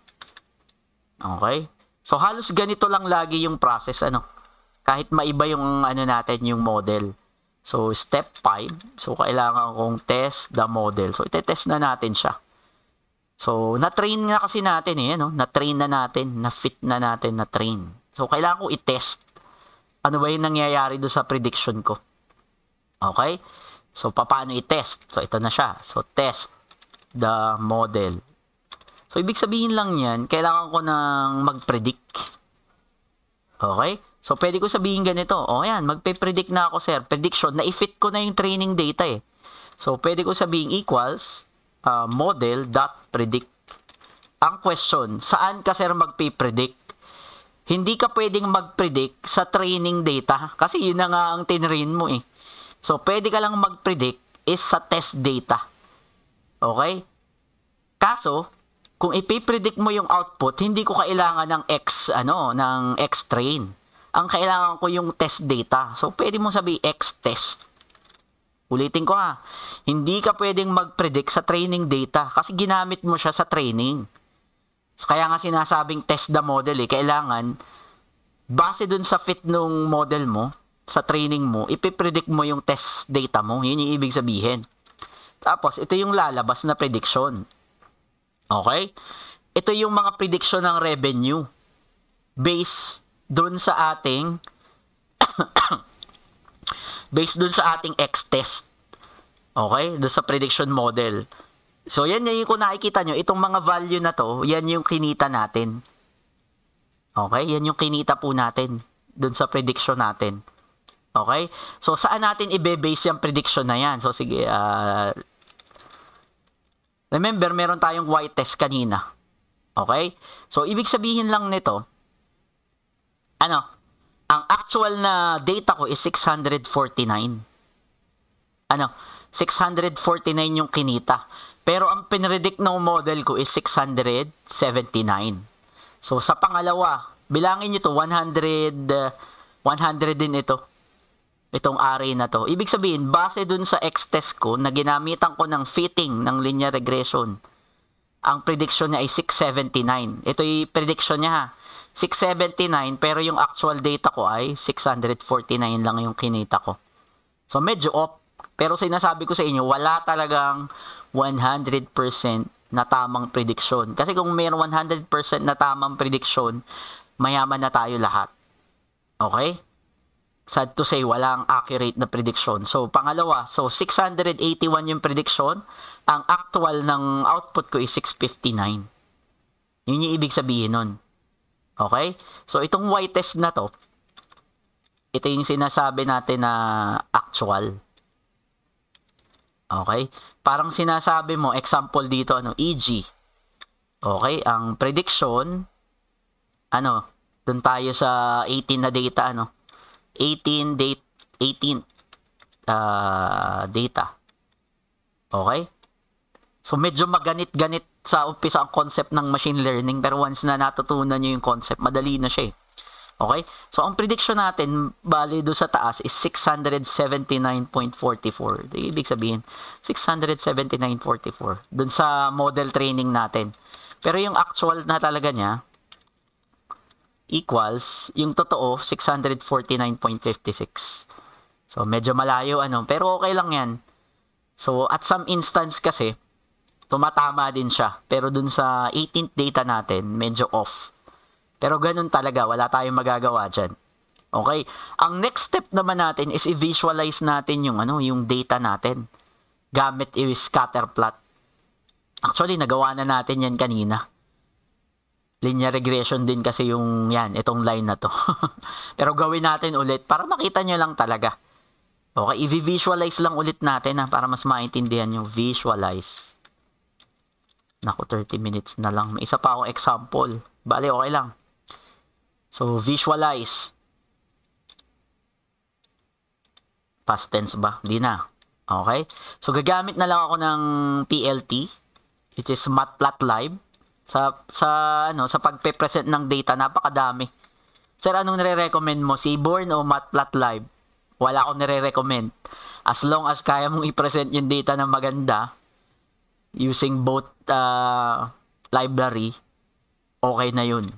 Okay? So, halos ganito lang lagi yung process, kahit maiba yung, natin, yung model. So, step 5. So, kailangan kong test the model. So, ite-test na natin siya. So, na-train na kasi natin na-train na natin, na-fit na natin, na-train. So, kailangan ko i-test. Ano ba yung nangyayari doon sa prediction ko? Okay? So, paano i-test? So, ito na siya. So, test the model. So, ibig sabihin lang yan, kailangan ko nang mag-predict. Okay? So, pwede ko sabihin ganito. O, yan, magpe-predict na ako, sir. Prediction, na-i-fit ko na yung training data eh. So, pwede ko sabihin equals model.predict. Ang question, saan ka sir magpipredict? Hindi ka pwedeng mag-predict sa training data kasi yun na nga ang tinrain mo eh. So, pwede ka lang mag-predict is sa test data. Okay? Kaso, kung ipipredict mo yung output, hindi ko kailangan ng X train. Ang kailangan ko yung test data. So, pwede mo sabihin X test. Ulitin ko ha. Hindi ka pwedeng mag-predict sa training data kasi ginamit mo siya sa training. So, kaya nga sinasabing test the model eh. Kailangan, base dun sa fit nung model mo, sa training mo, ipipredict mo yung test data mo. Yun yung ibig sabihin. Tapos, ito yung lalabas na prediction. Okay? Ito yung mga prediction ng revenue based dun sa ating X-test. Okay? Dun sa prediction model. So, yan yung kung nakikita nyo, itong mga value na to, yan yung kinita natin. Okay? Yan yung kinita po natin dun sa prediction natin. Okay? So, saan natin i-base yung prediction na yan? So, sige, remember, meron tayong y-test kanina. Okay? So, ibig sabihin lang nito, ang actual na data ko is 649. 649 yung kinita. Pero ang pinredict ng model ko is 679. So, sa pangalawa, bilangin nyo to, 100 din ito. Itong array na to. Ibig sabihin, base dun sa X-test ko, na ginamitan ko ng fitting ng linear regression, ang prediction niya ay 679. Ito yung prediction niya ha. 679, pero yung actual data ko ay 649 lang yung kinita ko. So, medyo off. Pero sinasabi ko sa inyo, wala talagang 100% na tamang prediction. Kasi kung mayroon 100% na tamang prediction, mayaman na tayo lahat. Okay? Sad to say, walang accurate na prediction. So, pangalawa, so 681 yung prediction. Ang actual ng output ko is 659. Yun yung ibig sabihin nun. Okay? So, itong y-test na to, ito yung sinasabi natin na actual. Okay? Parang sinasabi mo, example dito, e.g. Okay? Ang prediction, dun tayo sa 18 na data, 18 data. Okay? So, medyo maganit-ganit sa umpisa ang concept ng machine learning, pero once na natutunan nyo yung concept, madali na siya eh. Okay? So, ang prediction natin, bali do sa taas, is 679.44. Ibig sabihin, 679.44. Dun sa model training natin. Pero yung actual na talaga niya, equals, yung totoo, 649.56. So, medyo malayo, pero okay lang yan. So, at some instance kasi, tumatama din siya. Pero dun sa 18th data natin, medyo off. Pero ganun talaga, wala tayong magagawa dyan. Okay? Ang next step naman natin is i-visualize natin yung data natin. Gamit i-scatter plot. Actually, nagawa na natin yan kanina. Linear regression din kasi itong line na to. Pero gawin natin ulit para makita nyo lang talaga. Okay? I-visualize lang ulit natin para mas maintindihan nyo. Visualize. Naku, 30 minutes na lang. May isa pa akong example. Bale, okay lang. So, visualize. Past tense ba? Hindi na. Okay? So, gagamit na lang ako ng PLT, which is Matplotlib. Sa pagpe-present ng data, napakadami. Sir, anong nire-recommend mo? Seaborn o Matplotlib? Wala akong nire-recommend. As long as kaya mong i-present yung data ng maganda, using both library, okay na yun.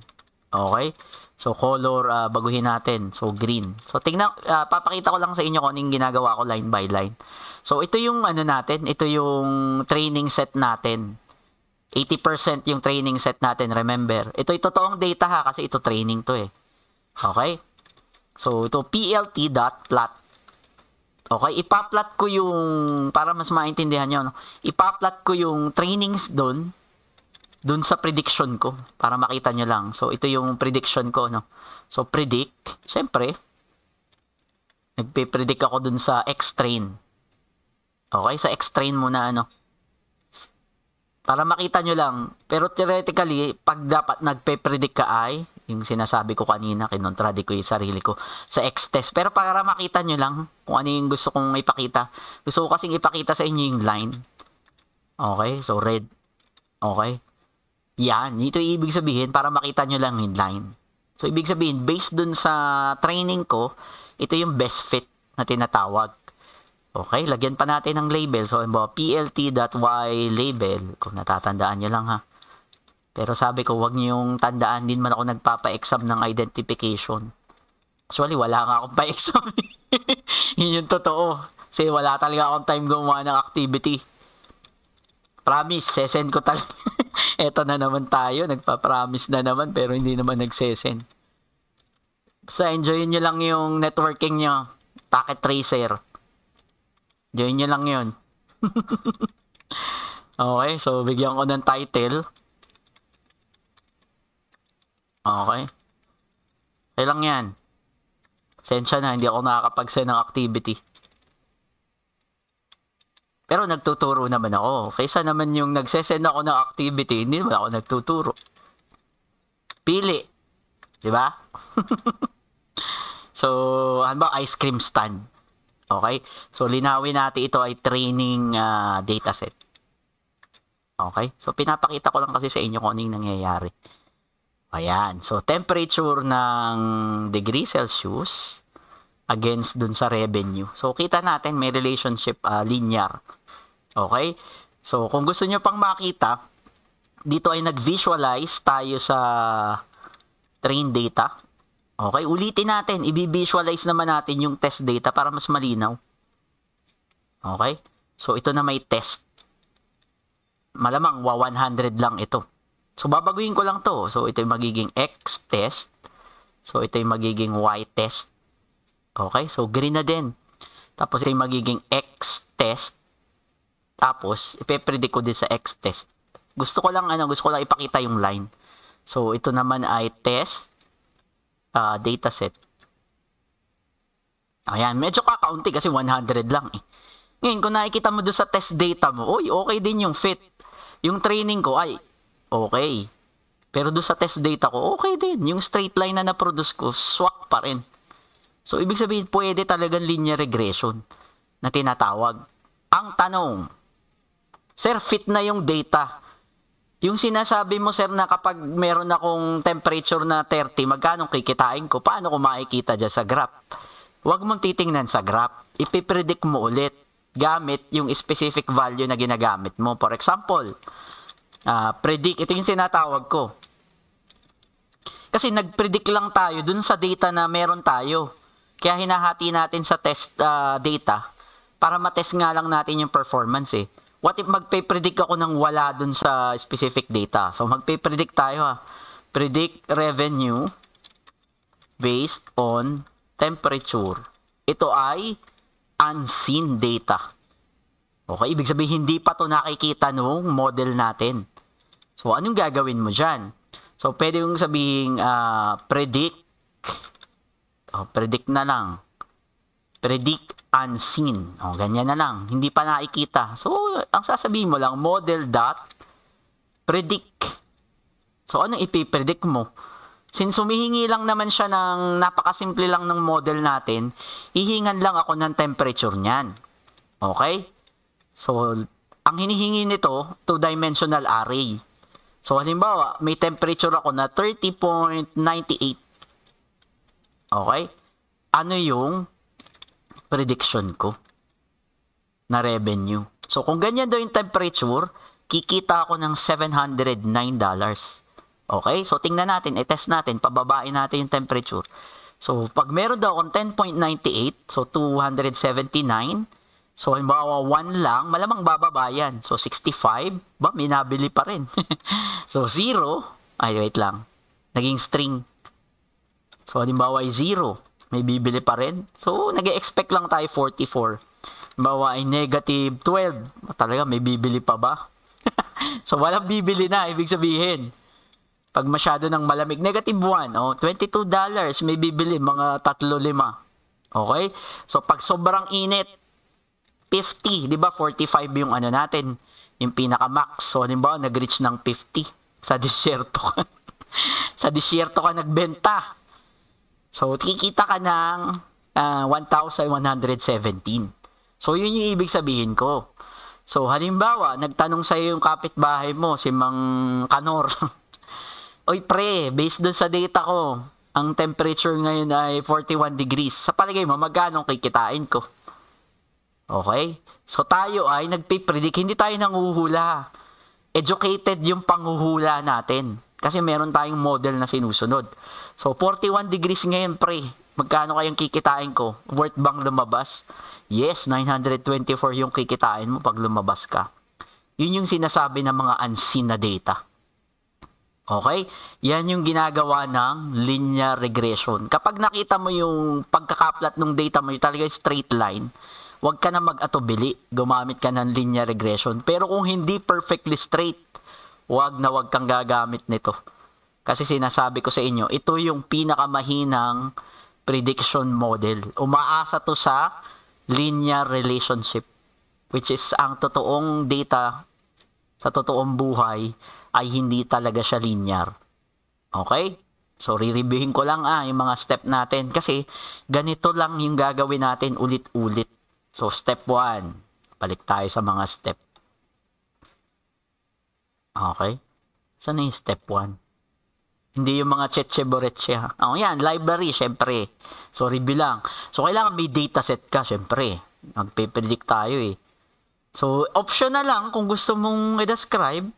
Okay? So, color, baguhin natin. So, green. So, papakita ko lang sa inyo kung anong ginagawa ko line by line. So, ito yung natin. Ito yung training set natin. 80% yung training set natin, remember. Ito yung totoong data ha, kasi ito training to eh. Okay? So, ito plt.plot. Okay, ipa-plot ko yung, para mas maintindihan nyo, ipa-plot ko yung trainings dun sa prediction ko, para makita nyo lang. So, ito yung prediction ko, So, predict, syempre, nagpe-predict ako dun sa X-train. Okay, sa X-train muna, para makita nyo lang. Pero theoretically, pag dapat nagpe-predict ka ay, yung sinasabi ko kanina, kinontradict ko yung sarili ko sa X-test. Pero para makita nyo lang kung ano yung gusto kong ipakita. Gusto ko kasing ipakita sa inyo yung line. Okay, so red. Okay? Yan, ito yung ibig sabihin para makita nyo lang yung line. So, ibig sabihin, based dun sa training ko, ito yung best fit na tinatawag. Okay, lagyan pa natin ng label. So, plt.y label, kung natatandaan nyo lang ha. Pero sabi ko, wag nyo yung tandaan, din man ako nagpapa-exam ng identification. Actually, wala nga akong pa-exam. Yun yung totoo. Kasi wala talaga akong time gumawa ng activity. Promise, sesend ko talaga. Eto na naman tayo, nagpa-promise na naman pero hindi naman nagsesend. Basta enjoyin nyo lang yung networking nyo. Packet tracer. Enjoyin nyo lang yun. Okay, so bigyan ko ng title. Okay. Okay lang yan. Sensya na, hindi ako nakakapag-send ng activity. Pero nagtuturo naman ako. Kaysa naman yung nagsesend ako ng activity, hindi naman ako nagtuturo. Pili. Diba? So, ano ba? Ice cream stand. Okay? So, linawin natin ito ay training dataset. Okay? So, pinapakita ko lang kasi sa inyo kung ano yung nangyayari. Ayan. So, temperature ng degree Celsius against dun sa revenue. So, kita natin may relationship linear. Okay? So, kung gusto nyo pang makita, dito ay nag-visualize tayo sa train data. Okay? Ulitin natin. I-visualize naman natin yung test data para mas malinaw. Okay? So, ito na may test. Malamang 100 lang ito. So, babaguhin ko lang to. So, ito yung magiging X test. So, ito yung magiging Y test. Okay? So, green na din. Tapos, ito yung magiging X test. Tapos, ipe-predict ko din sa X test. Gusto ko lang ipakita yung line. So, ito naman ay test dataset. Ayan, medyo kakaunti kasi 100 lang eh. Ngayon, kung nakikita mo doon sa test data mo, oy, okay din yung fit. Yung training ko ay okay. Pero doon sa test data ko, okay din. Yung straight line na na-produce ko, swak pa rin. So, ibig sabihin, pwede talagang linear regression na tinatawag. Ang tanong, sir, fit na yung data. Yung sinasabi mo, sir, na kapag meron akong temperature na 30, magkano kikitain ko? Paano ko makikita dyan sa graph? Huwag mong titingnan sa graph. Ipipredict mo ulit gamit yung specific value na ginagamit mo. For example, predict. Ito yung sinatawag ko. Kasi nag-predict lang tayo dun sa data na meron tayo. Kaya hinahati natin sa test data para matest nga lang natin yung performance eh. What if magpe-predict ako ng wala dun sa specific data? So, magpe-predict tayo ha. Predict revenue based on temperature. Ito ay unseen data. Okay, ibig sabihin hindi pa to nakikita nung model natin. So, anong gagawin mo dyan? So, pwede yung sabihin predict. Predict na lang. Predict unseen. Ganyan na lang. Hindi pa nakikita. So, ang sasabihin mo lang, model.predict. So, anong ipipredict mo? Since humihingi lang naman siya ng napakasimple lang ng model natin, hihingan lang ako ng temperature niyan. Okay? So, ang hinihingi nito, two-dimensional array. So, halimbawa, may temperature ako na 30.98. Okay? Ano yung prediction ko na revenue? So, kung ganyan daw yung temperature, kikita ako ng $709. Okay? So, tingnan natin, i-test natin, pababain natin yung temperature. So, pag meron daw akong 10.98, so 279, so, halimbawa 1 lang, malamang bababa yan. So, 65, may nabili pa rin. So, 0, wait lang, naging string. So, halimbawa ay 0, may bibili pa rin. So, nag-expect lang tayo 44. Halimbawa ay negative 12, talaga may bibili pa ba? So, walang bibili na, ibig sabihin. Pag masyado ng malamig, negative 1, $22, may bibili, mga 3-5. Okay? So, pag sobrang init, 50, di ba? 45 yung ano natin, yung pinaka-max. So, halimbawa, nag-reach ng 50 sa disyerto ka. Sa disyerto ka nagbenta. So, kikita ka ng 1,117. So, yun yung ibig sabihin ko. So, halimbawa, nagtanong sa'yo yung kapitbahay mo, si Mang Kanor. Oy, pre, based dun sa data ko, ang temperature ngayon ay 41 degrees. Sa palagay mo, magkano kikitain ko? Okay? So, tayo ay nagpipredict. Hindi tayo nanguhula. Educated yung panghuhula natin. Kasi meron tayong model na sinusunod. So, 41 degrees ngayon, pre. Magkano kayang kikitain ko? Worth bang lumabas? Yes, 924 yung kikitain mo pag lumabas ka. Yun yung sinasabi ng mga unseen na data. Okay? Yan yung ginagawa ng linear regression. Kapag nakita mo yung pagkakaplat ng data mo, yung talaga straight line, huwag ka na mag-atubili. Gumamit ka ng linear regression. Pero kung hindi perfectly straight, huwag kang gagamit nito. Kasi sinasabi ko sa inyo, ito yung pinakamahinang prediction model. Umaasa to sa linear relationship, which is ang totoong data sa totoong buhay ay hindi talaga siya linear. Okay? So, re-reviewin ko lang yung mga step natin kasi ganito lang yung gagawin natin ulit-ulit. So, step 1. Balik tayo sa mga step. Okay? Saan na yung step 1? Hindi yung mga cheche-boreche. Yan, library, syempre. So, review lang. So, kailangan may dataset ka, syempre. Magpe-predict tayo eh. So, optional lang kung gusto mong i-describe.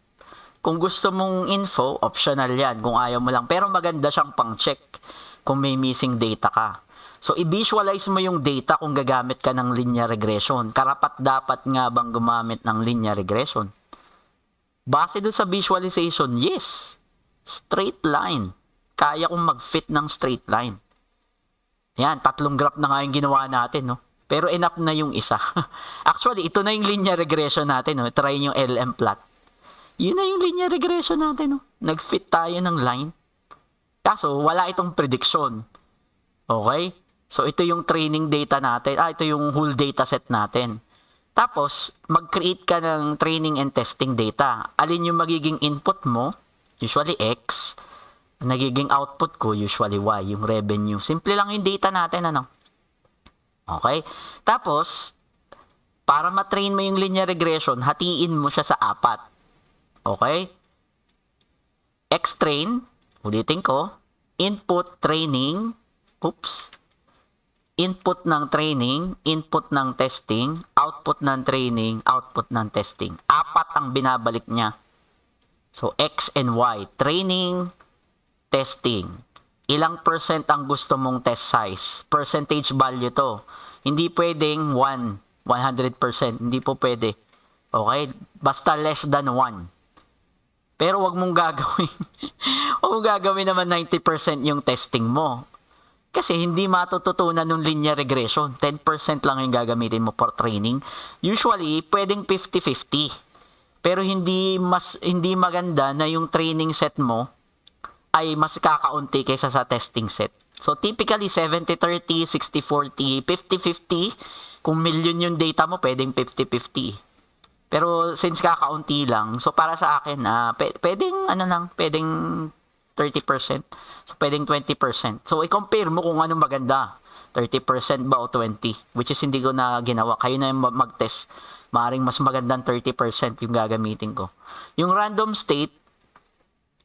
Kung gusto mong info, optional yan. Kung ayaw mo lang. Pero maganda siyang pang-check kung may missing data ka. So, i-visualize mo yung data kung gagamit ka ng linear regression. Karapat-dapat nga bang gumamit ng linear regression? Base doon sa visualization, yes. Straight line. Kaya kong mag-fit ng straight line. Yan, 3 graph na nga yung ginawa natin, no? Pero enough na yung isa. Actually, ito na yung linear regression natin, no? Try yung LM plot. Yun na yung linear regression natin, no? Nag-fit tayo ng line. Kaso, wala itong prediction. Okay? So, ito yung training data natin. Ito yung whole data set natin. Tapos, mag-create ka ng training and testing data. Alin yung magiging input mo? Usually X. Nagiging output ko, usually Y, yung revenue. Simple lang yung data natin, ano? Okay? Tapos, para matrain mo yung linear regression, hatiin mo siya sa 4. Okay? X-train, ulitin ko, input training, input ng training, input ng testing, output ng training, output ng testing. 4 ang binabalik niya. So, X and Y, training, testing. Ilang percent ang gusto mong test size? Percentage value to. Hindi pwedeng 100%. Hindi po pwede. Okay? Basta less than 1. Pero wag mong gagawin. Wag mong gagawin naman 90% yung testing mo. Kasi hindi matututunan ng linear regression. 10% lang yung gagamitin mo for training. Usually, pwedeng 50-50. Pero hindi maganda na yung training set mo ay mas kakaunti kaysa sa testing set. So, typically, 70-30, 60-40, 50-50. Kung million yung data mo, pwedeng 50-50. Pero since kakaunti lang, so para sa akin, pwedeng 30%. So, pwedeng 20%. So, i-compare mo kung anong maganda. 30% ba o 20%? Which is hindi ko na ginawa. Kayo na yung mag-test. Maaring mas magandang 30% yung gagamitin ko. Yung random state,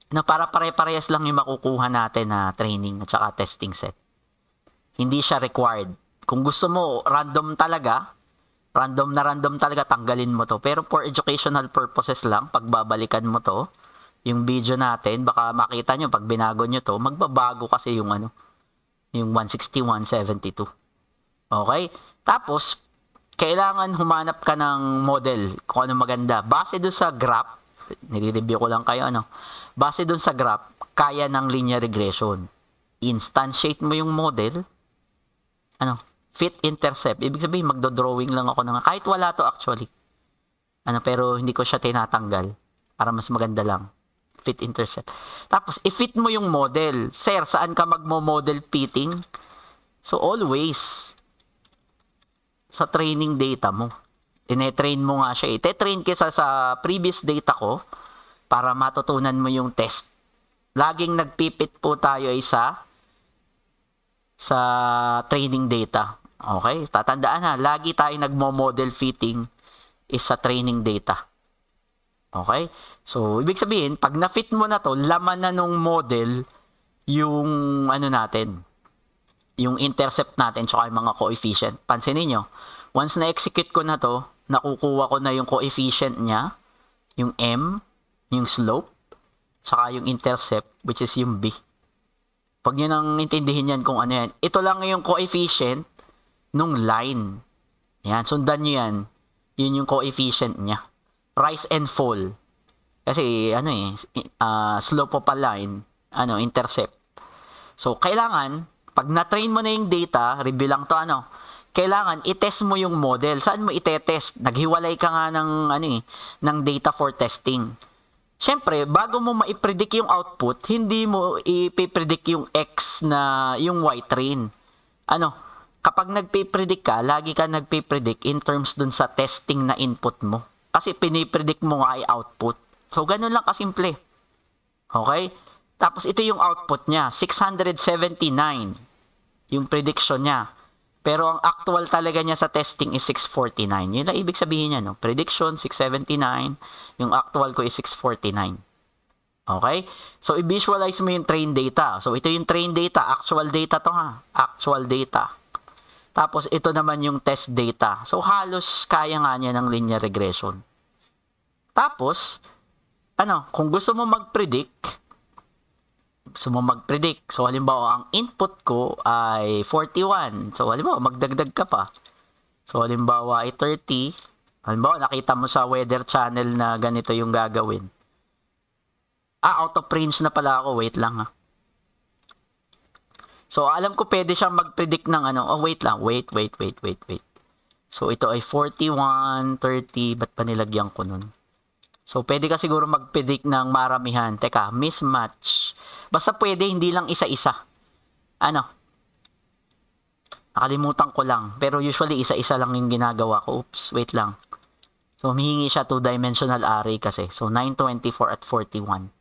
na para pare-parehas lang yung makukuha natin na training at saka testing set. Hindi siya required. Kung gusto mo, random talaga, tanggalin mo to. Pero for educational purposes lang, pagbabalikan mo to, yung video natin, baka makita nyo, pag binago nyo to, magbabago kasi yung yung 161.72. Okay? Tapos, kailangan humanap ka ng model kung ano maganda. Base doon sa graph, nire-review ko lang kayo, base doon sa graph, kaya ng linear regression. Instantiate mo yung model, fit intercept. Ibig sabihin, magdo-drawing lang ako ng, kahit wala to actually. Pero hindi ko siya tinatanggal para mas maganda lang. Fit intercept. Tapos, i-fit mo yung model. Sir, saan ka magmo-model fitting? So, always, sa training data mo. Ine-train mo nga siya. Ite-train kesa sa previous data ko para matutunan mo yung test. Laging nagpipit po tayo sa training data. Okay? Tatandaan na, lagi tayo nagmo-model fitting is sa training data. Okay? So, ibig sabihin, pag na-fit mo na to, laman na nung model yung ano natin, yung intercept natin tsaka yung mga coefficient. Pansinin nyo, once na-execute ko na to, nakukuha ko na yung coefficient niya, yung m, yung slope, tsaka yung intercept, which is yung b. Pag nyo nang intindihin yan kung ano yan. Ito lang yung coefficient nung line. Yan, sundan nyo yan. Yun yung coefficient niya. Rise and fall. Kasi, slope of a line, intercept. So, kailangan, pag na-train mo na yung data, review lang to, kailangan i-test mo yung model. Saan mo i-test? Naghiwalay ka nga ng data for testing. Siyempre, bago mo ma-predict yung output, hindi mo i-predict yung X na yung Y train. Kapag nagpe-predict ka, lagi ka nagpe-predict in terms dun sa testing na input mo. Kasi pinipredict mo nga ay output. So, ganun lang kasimple. Okay? Tapos, ito yung output niya. 679 yung prediction niya. Pero ang actual talaga niya sa testing is 649. Yun lang ibig sabihin niya, no? Prediction, 679. Yung actual ko is 649. Okay? So, i-visualize mo yung train data. So, ito yung train data. Actual data to, ha? Actual data. Tapos, ito naman yung test data. So, halos kaya nga niya ng linear regression. Tapos, kung gusto mo mag-predict, so, halimbawa, ang input ko ay 41. So, halimbawa, magdagdag ka pa. So, halimbawa, ay 30. Halimbawa, nakita mo sa weather channel na ganito yung gagawin. Out of range na pala ako. Wait lang, ha. So, alam ko pwede siyang mag-predict ng wait lang. Wait. So, ito ay 41, 30. Ba't pa nilagyan ko nun? So, pwede ka siguro mag-predict ng maramihan. Teka, mismatch. Basta pwede, hindi lang isa-isa. Nakalimutan ko lang. Pero usually, isa-isa lang yung ginagawa ko. Oops, wait lang. So, humihingi siya 2-dimensional array kasi. So, 924 at 41.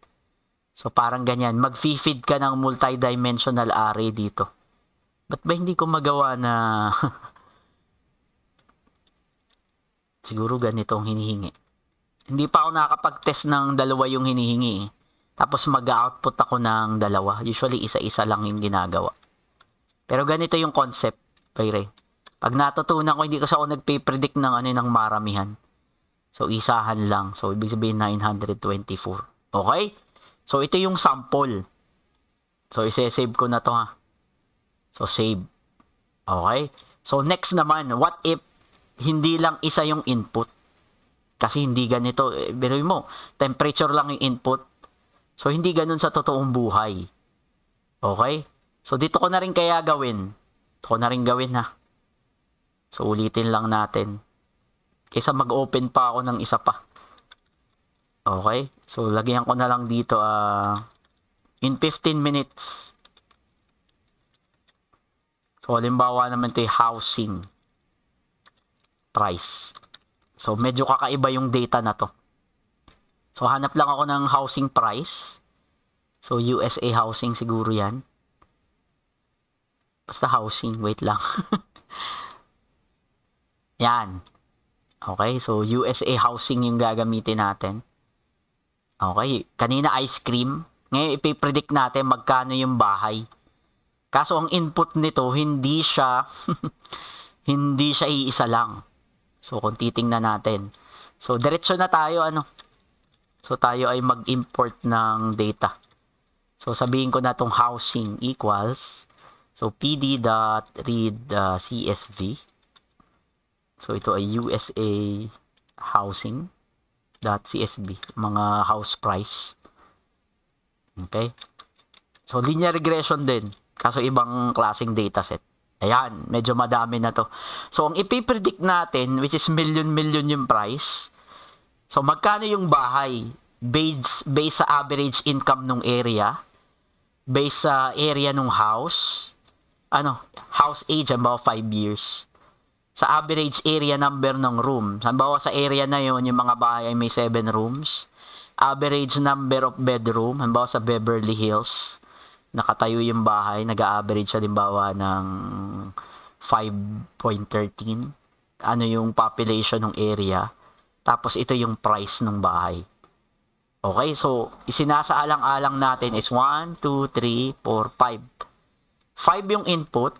So, parang ganyan. Mag-feed ka ng multi-dimensional array dito. Ba't ba hindi ko magawa na... Siguro ganito ang hinihingi. Hindi pa ako nakakapag-test ng dalawa yung hinihingi. Tapos mag-output ako ng dalawa. Usually, isa-isa lang yung ginagawa. Pero ganito yung concept, pare. Pag natutunan ko, hindi kasi ako nagpe-predict ng maramihan. So, isahan lang. So, ibig sabihin 924. Okay? So, ito yung sample. So, isi-save ko na to, ha. So, save. Okay? So, next naman, what if hindi lang isa yung input? Kasi hindi ganito. Biruin mo, temperature lang yung input. So, hindi ganun sa totoong buhay. Okay? So, dito ko na rin kaya gawin. Ito ko na rin gawin, ha. So, ulitin lang natin. Kaysa mag-open pa ako ng isa pa. Okay? So, lagyan ko na lang dito, in 15 minutes. So, halimbawa naman ito yung housing price. So, medyo kakaiba yung data na to. So, hanap lang ako ng housing price. So, USA housing siguro yan. Basta housing. Wait lang. Yan. Okay. So, USA housing yung gagamitin natin. Okay. Kanina ice cream. Ngayon, ipipredict natin magkano yung bahay. Kaso, ang input nito, hindi siya iisa lang. So, kung titingnan natin. So, diretso na tayo, So, tayo ay mag-import ng data. So, sabihin ko na itong housing equals. So, pd.read CSV. So, ito ay USA housing.csv. Mga house price. Okay? So, linear regression din. Kaso, ibang klaseng dataset. Ayan, medyo madami na to. So, ang ipipredict natin, which is million yung price. So, magkano yung bahay? Based sa average income nung area. Based sa area nung house. House age, about 5 years. Sa average area number ng room. Halimbawa sa area na yun, yung mga bahay ay may 7 rooms. Average number of bedroom. Halimbawa sa Beverly Hills. Nakatayo yung bahay, nag-average halimbawa ng 5.13. Yung population ng area. Tapos ito yung price ng bahay. Okay, so isinasaalang-alang natin is 1, 2, 3, 4, 5. 5 yung input,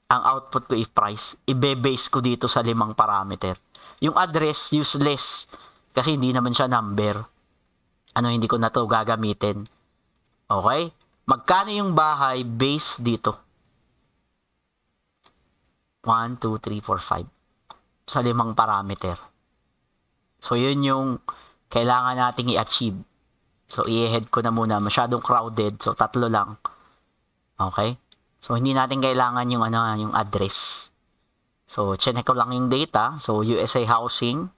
ang output ko is price. Ibe-base ko dito sa 5 parameter. Yung address, useless. Kasi hindi naman siya number. Hindi ko na to gagamitin. Okay? Magkano yung bahay base dito? 1, 2, 3, 4, 5. Sa 5 parameter. So, yun yung kailangan nating i-achieve. So, i-head ko na muna. Masyadong crowded. So, 3 lang. Okay? So, hindi natin kailangan yung, yung address. So, check ko lang yung data. So, USA Housing.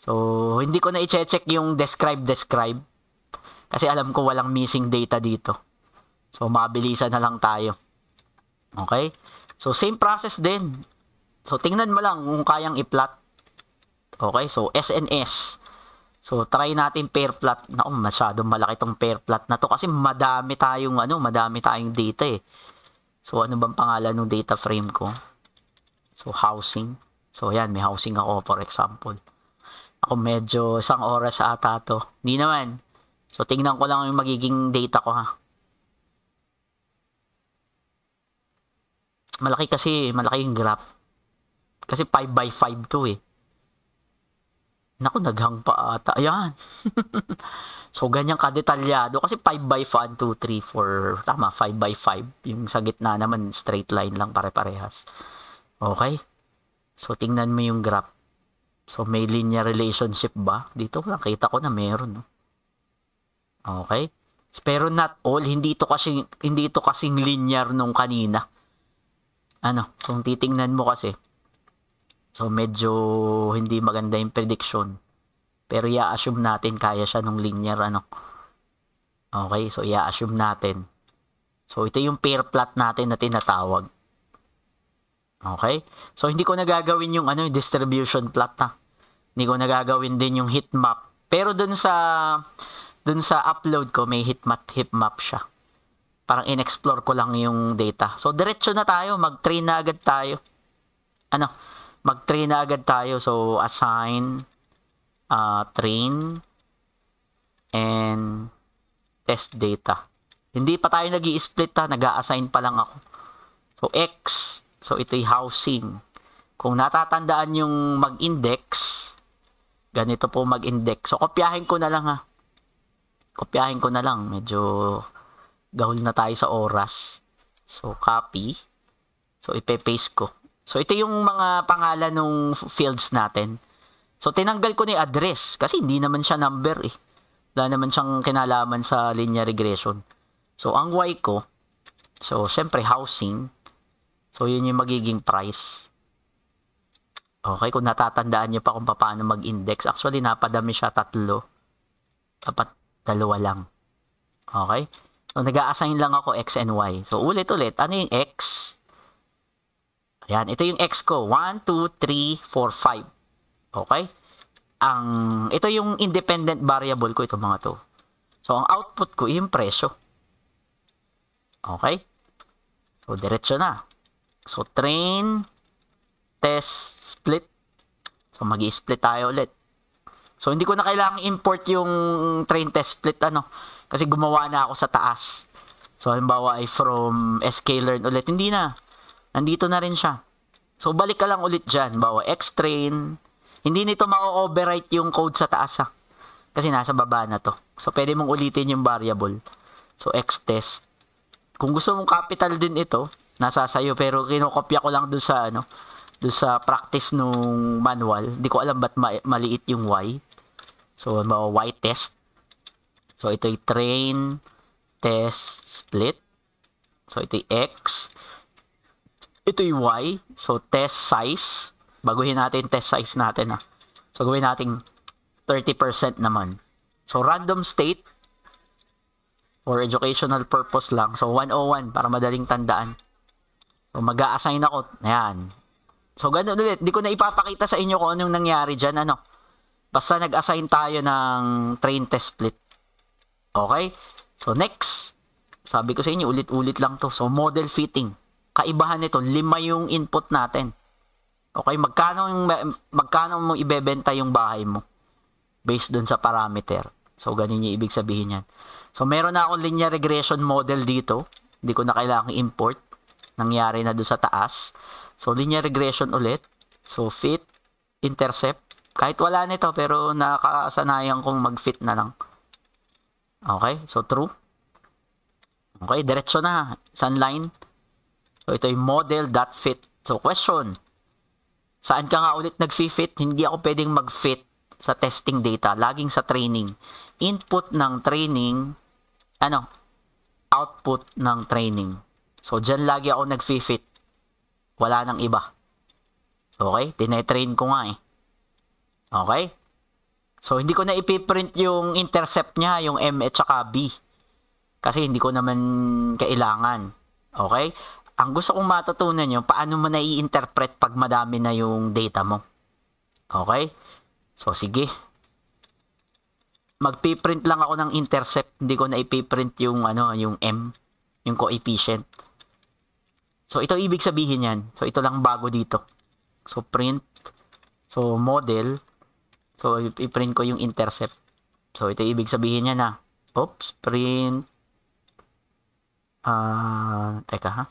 So, hindi ko na i-check yung describe. Kasi alam ko walang missing data dito. So, mabilisan na lang tayo. Okay? So, same process din. So, tingnan mo lang kung kayang i-plot. Okay? So, SNS. So, try natin pair plot. Naku, masyadong malaki tong pair plot na to kasi madami tayong data eh. So, ano bang pangalan ng data frame ko? So, housing. So, yan, may housing ako for example. Ako medyo 1 oras ata to. Hindi naman. So, tingnan ko lang yung magiging data ko ha. Malaki yung graph. Kasi 5x5 to eh. Naku, naghang pa ata. Ayan. So, ganyan kadetalyado. Kasi 5x1, 2, 3, 4. Tama, 5x5. Yung sa gitna naman, straight line lang, pare-parehas. Okay? So, tingnan mo yung graph. So, may linear relationship ba? Dito, nakita ko na meron. No? Okay? Pero not all. Hindi ito kasing linear nung kanina. Kung titingnan mo kasi. So, medyo hindi maganda yung prediction. Pero i-assume natin kaya siya nung linear, Okay, so i-assume natin. So, ito yung pair plot natin na tinatawag. Okay? So, hindi ko nagagawin yung distribution plot na. Hindi ko nagagawin din yung heat map. Pero dun sa upload ko, may heat map siya. Parang in-explore ko lang yung data. So, diretso na tayo. Mag-train na agad tayo. Mag-train na agad tayo. So, assign, train, and test data. Hindi pa tayo nag-i-split ha. Nag-a-assign pa lang ako. So, X. So, ito'y housing. Kung natatandaan yung mag-index, ganito po mag-index. So, kopyahin ko na lang ha. Kopyahin ko na lang. Medyo gahol na tayo sa oras. So, copy. So, ipe-paste ko. So, ito yung mga pangalan ng fields natin. So, tinanggal ko na yung address. Kasi hindi naman siya number eh. Wala naman siyang kinalaman sa linear regression. So, ang Y ko, so, syempre, housing. So, yun yung magiging price. Okay, kung natatandaan nyo pa kung paano mag-index. Actually, napadami siya 3. Dapat 2 lang. Okay? So, nag-a-assign lang ako X and Y. So, ulit-ulit. Ano yung X? Ayan, ito yung X ko. 1, 2, 3, 4, 5. Okay? Ito yung independent variable ko, itong mga to. So, ang output ko, yung presyo. Okay? So, diretso na. So, train, test, split. So, mag-i-split tayo ulit. So, hindi ko na kailangang import yung train, test, split, Kasi gumawa na ako sa taas. So, halimbawa ay from sklearn ulit. Hindi na. Nandito na rin siya. So, balik ka lang ulit dyan. Bawa xtrain. Hindi nito ma-overwrite yung code sa taas ha. Kasi nasa baba na to. So, pwede mong ulitin yung variable. So, xtest. Kung gusto mong capital din ito, nasa sayo. Pero kinokopya ko lang dun sa practice nung manual. Hindi ko alam ba't maliit yung y. So, bawa y-test. So, ito'y train, test, split. So, ito'y x. Ito'y y. So, test size. Baguhin natin test size natin ha. So, gawin natin 30% naman. So, random state. For educational purpose lang. So, 101 para madaling tandaan. So, mag-a-assign ako. Ayan. So, ganun ulit. Di ko na ipapakita sa inyo kung anong nangyari dyan. Basta nag-assign tayo ng train test split. Okay? So, next. Sabi ko sa inyo, ulit-ulit lang to. So, model fitting. Kaibahan nito, 5 yung input natin. Okay, magkano mo ibebenta yung bahay mo based dun sa parameter. So, ganun yung ibig sabihin yan. So, meron na akong linear regression model dito. Hindi ko na kailangang import. Nangyari na dun sa taas. So, linear regression ulit. So, fit, intercept. Kahit wala nito, pero nakakasanayan kong mag-fit na lang. Okay, so true. Okay, diretso na. Isang line. So, ito yung model.fit. So, question. Saan ka nga ulit nag-fit? Hindi ako pwedeng mag-fit sa testing data. Laging sa training. Input ng training, output ng training. So, dyan lagi ako nag-fit. Wala nang iba. Okay? Tinetrain ko nga eh. Okay? So, hindi ko na ipiprint yung intercept niya, yung M at saka B. Kasi hindi ko naman kailangan. Okay? Ang gusto kong matutunan nyo, paano mo na i-interpret pag madami na yung data mo. Okay? So, sige. Magpiprint lang ako ng intercept. Hindi ko na ipiprint yung, yung M, yung coefficient. So, ito ibig sabihin yan. So, ito lang bago dito. So, print. So, model. So, iprint ko yung intercept. So, ito ibig sabihin niya na. Oops, print. Teka ha.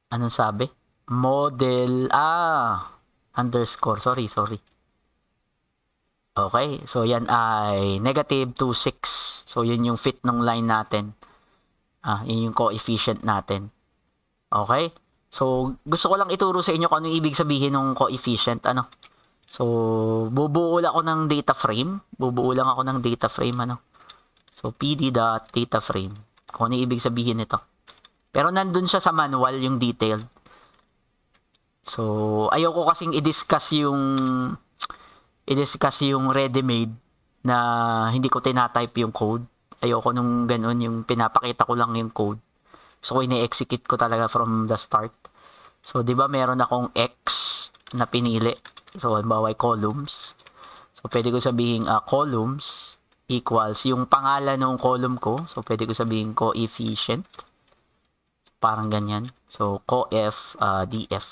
Anong sabi? Model, underscore. Sorry. Okay, so yan ay negative 26. So, yun yung fit ng line natin. Yun yung coefficient natin. Okay? So, gusto ko lang ituro sa inyo kung ano ibig sabihin ng coefficient. So, bubuo lang ako ng data frame. So, pd.data frame. Kung ano ibig sabihin nito. Pero nandun siya sa manual, yung detail. So, ayoko kasing i-discuss yung ready-made na hindi ko tinatype yung code. Ayoko nung ganun, yung pinapakita ko lang yung code. So, ini-execute ko talaga from the start. So, di ba meron akong X na pinili. So, halimbawa columns. So, pwede ko sabihin columns equals yung pangalan ng column ko. So, pwede ko sabihin coefficient. Parang ganyan. So, coef, df.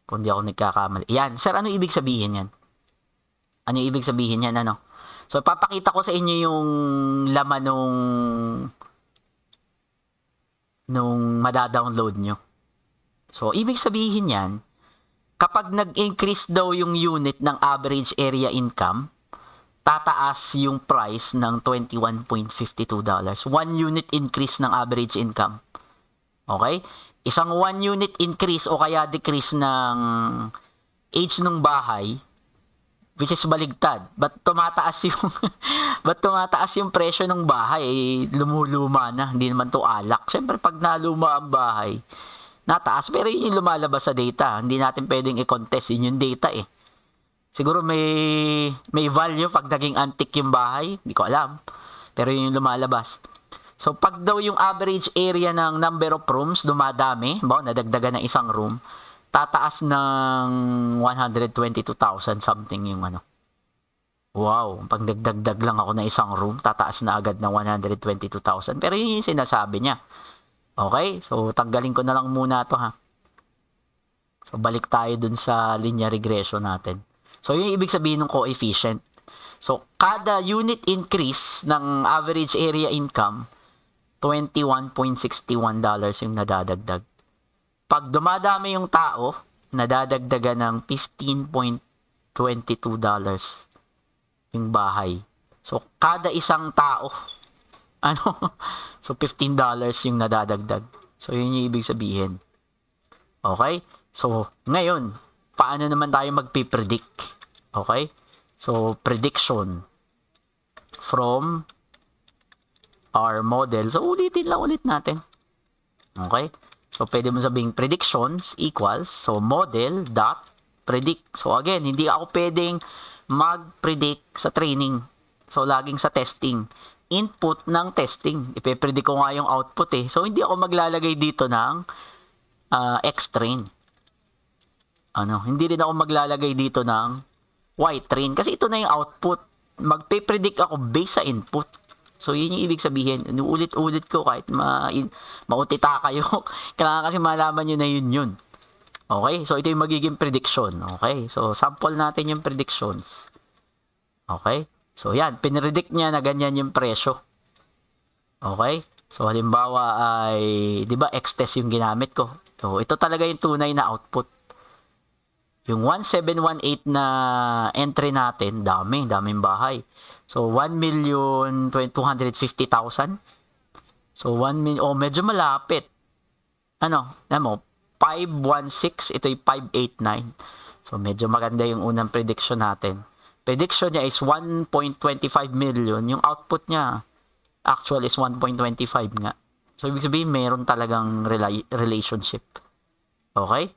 Kung di ako nagkakamali. Yan. Sir, ano ibig sabihin yan? Ano ibig sabihin yan? So, papakita ko sa inyo yung laman nung madadownload nyo. So, ibig sabihin yan, kapag nag-increase daw yung unit ng average area income, tataas yung price ng $21.52. 1 unit increase ng average income. Okay? Isang 1 unit increase o kaya decrease ng age ng bahay, which is baligtad. Ba't tumataas yung presyo ng bahay? Lumuluma na. Hindi naman to alak. Siyempre, pag naluma ang bahay, nataas. Pero yun yung lumalabas sa data. Hindi natin pwedeng i-contest. Yun yung data eh. Siguro may value pag naging antique yung bahay. Hindi ko alam. Pero yun yung lumalabas. So, pag daw yung average area ng number of rooms dumadami, nadagdagan ng isang room, tataas ng 122,000 something yung Wow, pag nagdagdag lang ako ng isang room, tataas na agad ng 122,000. Pero yun yung sinasabi niya. Okay? So, tanggalin ko na lang muna to ha. So, balik tayo dun sa linear regression natin. So, yun yung ibig sabihin ng coefficient. So, kada unit increase ng average area income, $21.61 yung nadadagdag. Pag dumadami yung tao, nadadagdagan ng $15.22 yung bahay. So, kada isang tao, so, $15 yung nadadagdag. So, yun yung ibig sabihin. Okay? So, ngayon, paano naman tayo magpipredict? Okay? So, prediction from our model. So, ulitin lang ulit natin. Okay? So, pwede mo sabing predictions equals, so, model dot predict. So, again, hindi ako pwedeng mag-predict sa training. So, laging sa testing. Input ng testing. Ipe-predict ko nga yung output eh. So, hindi ako maglalagay dito ng X-train. Hindi rin ako maglalagay dito ng Y-train. Kasi ito na yung output. Magpe-predict ako based sa input. So, yun yung ibig sabihin. Ulit-ulit ko kahit mautita kayo. Kailangan kasi malaman nyo na yun. Okay? So, ito yung magiging prediction. Okay? So, sample natin yung predictions. Okay? So, yan. Pinredict niya na ganyan yung presyo. Okay? So, halimbawa ay, di ba, X-test yung ginamit ko. So, ito talaga yung tunay na output. Yung 1718 na entry natin, daming bahay. So, 1,250,000. So, 1 million, medyo malapit. Alam mo, 516, ito yung 589. So, medyo maganda yung unang prediction natin. Prediction niya is 1.25 million. Yung output niya, actual is 1.25 nga. So, ibig sabihin, meron talagang relationship. Okay?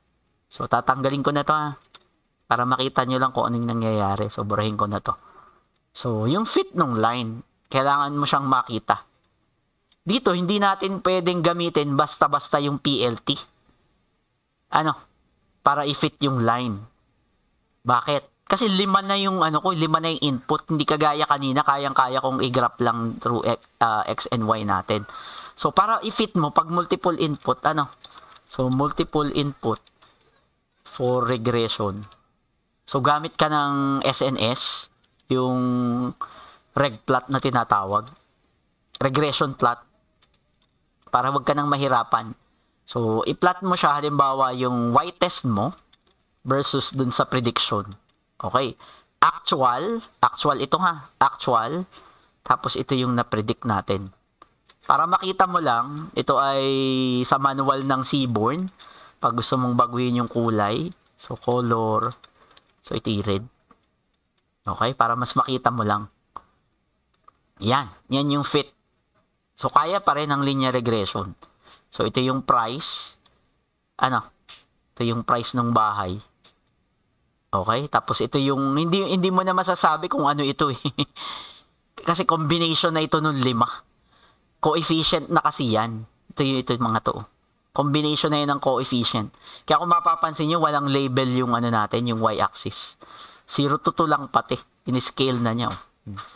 So, tatanggalin ko na to para makita nyo lang kung anong nangyayari. So, burahin ko na to. So, yung fit ng line, kailangan mo siyang makita. Dito, hindi natin pwedeng gamitin basta-basta yung PLT. Para i-fit yung line. Bakit? Kasi 5 na yung 5 na yung input. Hindi kagaya kanina, kayang-kaya kong i-graph lang through X and Y natin. So, para i-fit mo, pag multiple input, So, multiple input for regression. So, gamit ka ng SNS, yung reg plot na tinatawag. Regression plot. Para wag ka nang mahirapan. So, i-plot mo siya, halimbawa, yung y-test mo versus dun sa prediction. Okay. Actual ito actual, tapos ito yung na-predict natin. Para makita mo lang, ito ay sa manual ng Seaborn. Pag gusto mong baguhin yung kulay, so color, so ito red. Okay, para mas makita mo lang. Yan yung fit. So, kaya pa rin ang linear regression. So, ito yung price. Ito yung price ng bahay. Okay? Tapos, ito yung, hindi mo na masasabi kung ano ito eh. Kasi combination na ito ng 5. Coefficient na kasi yan. Ito yung mga to. Combination na yan ng coefficient. Kaya kung mapapansin nyo, walang label yung natin, yung y-axis. 0 to 2 lang pati. In-scale na niya.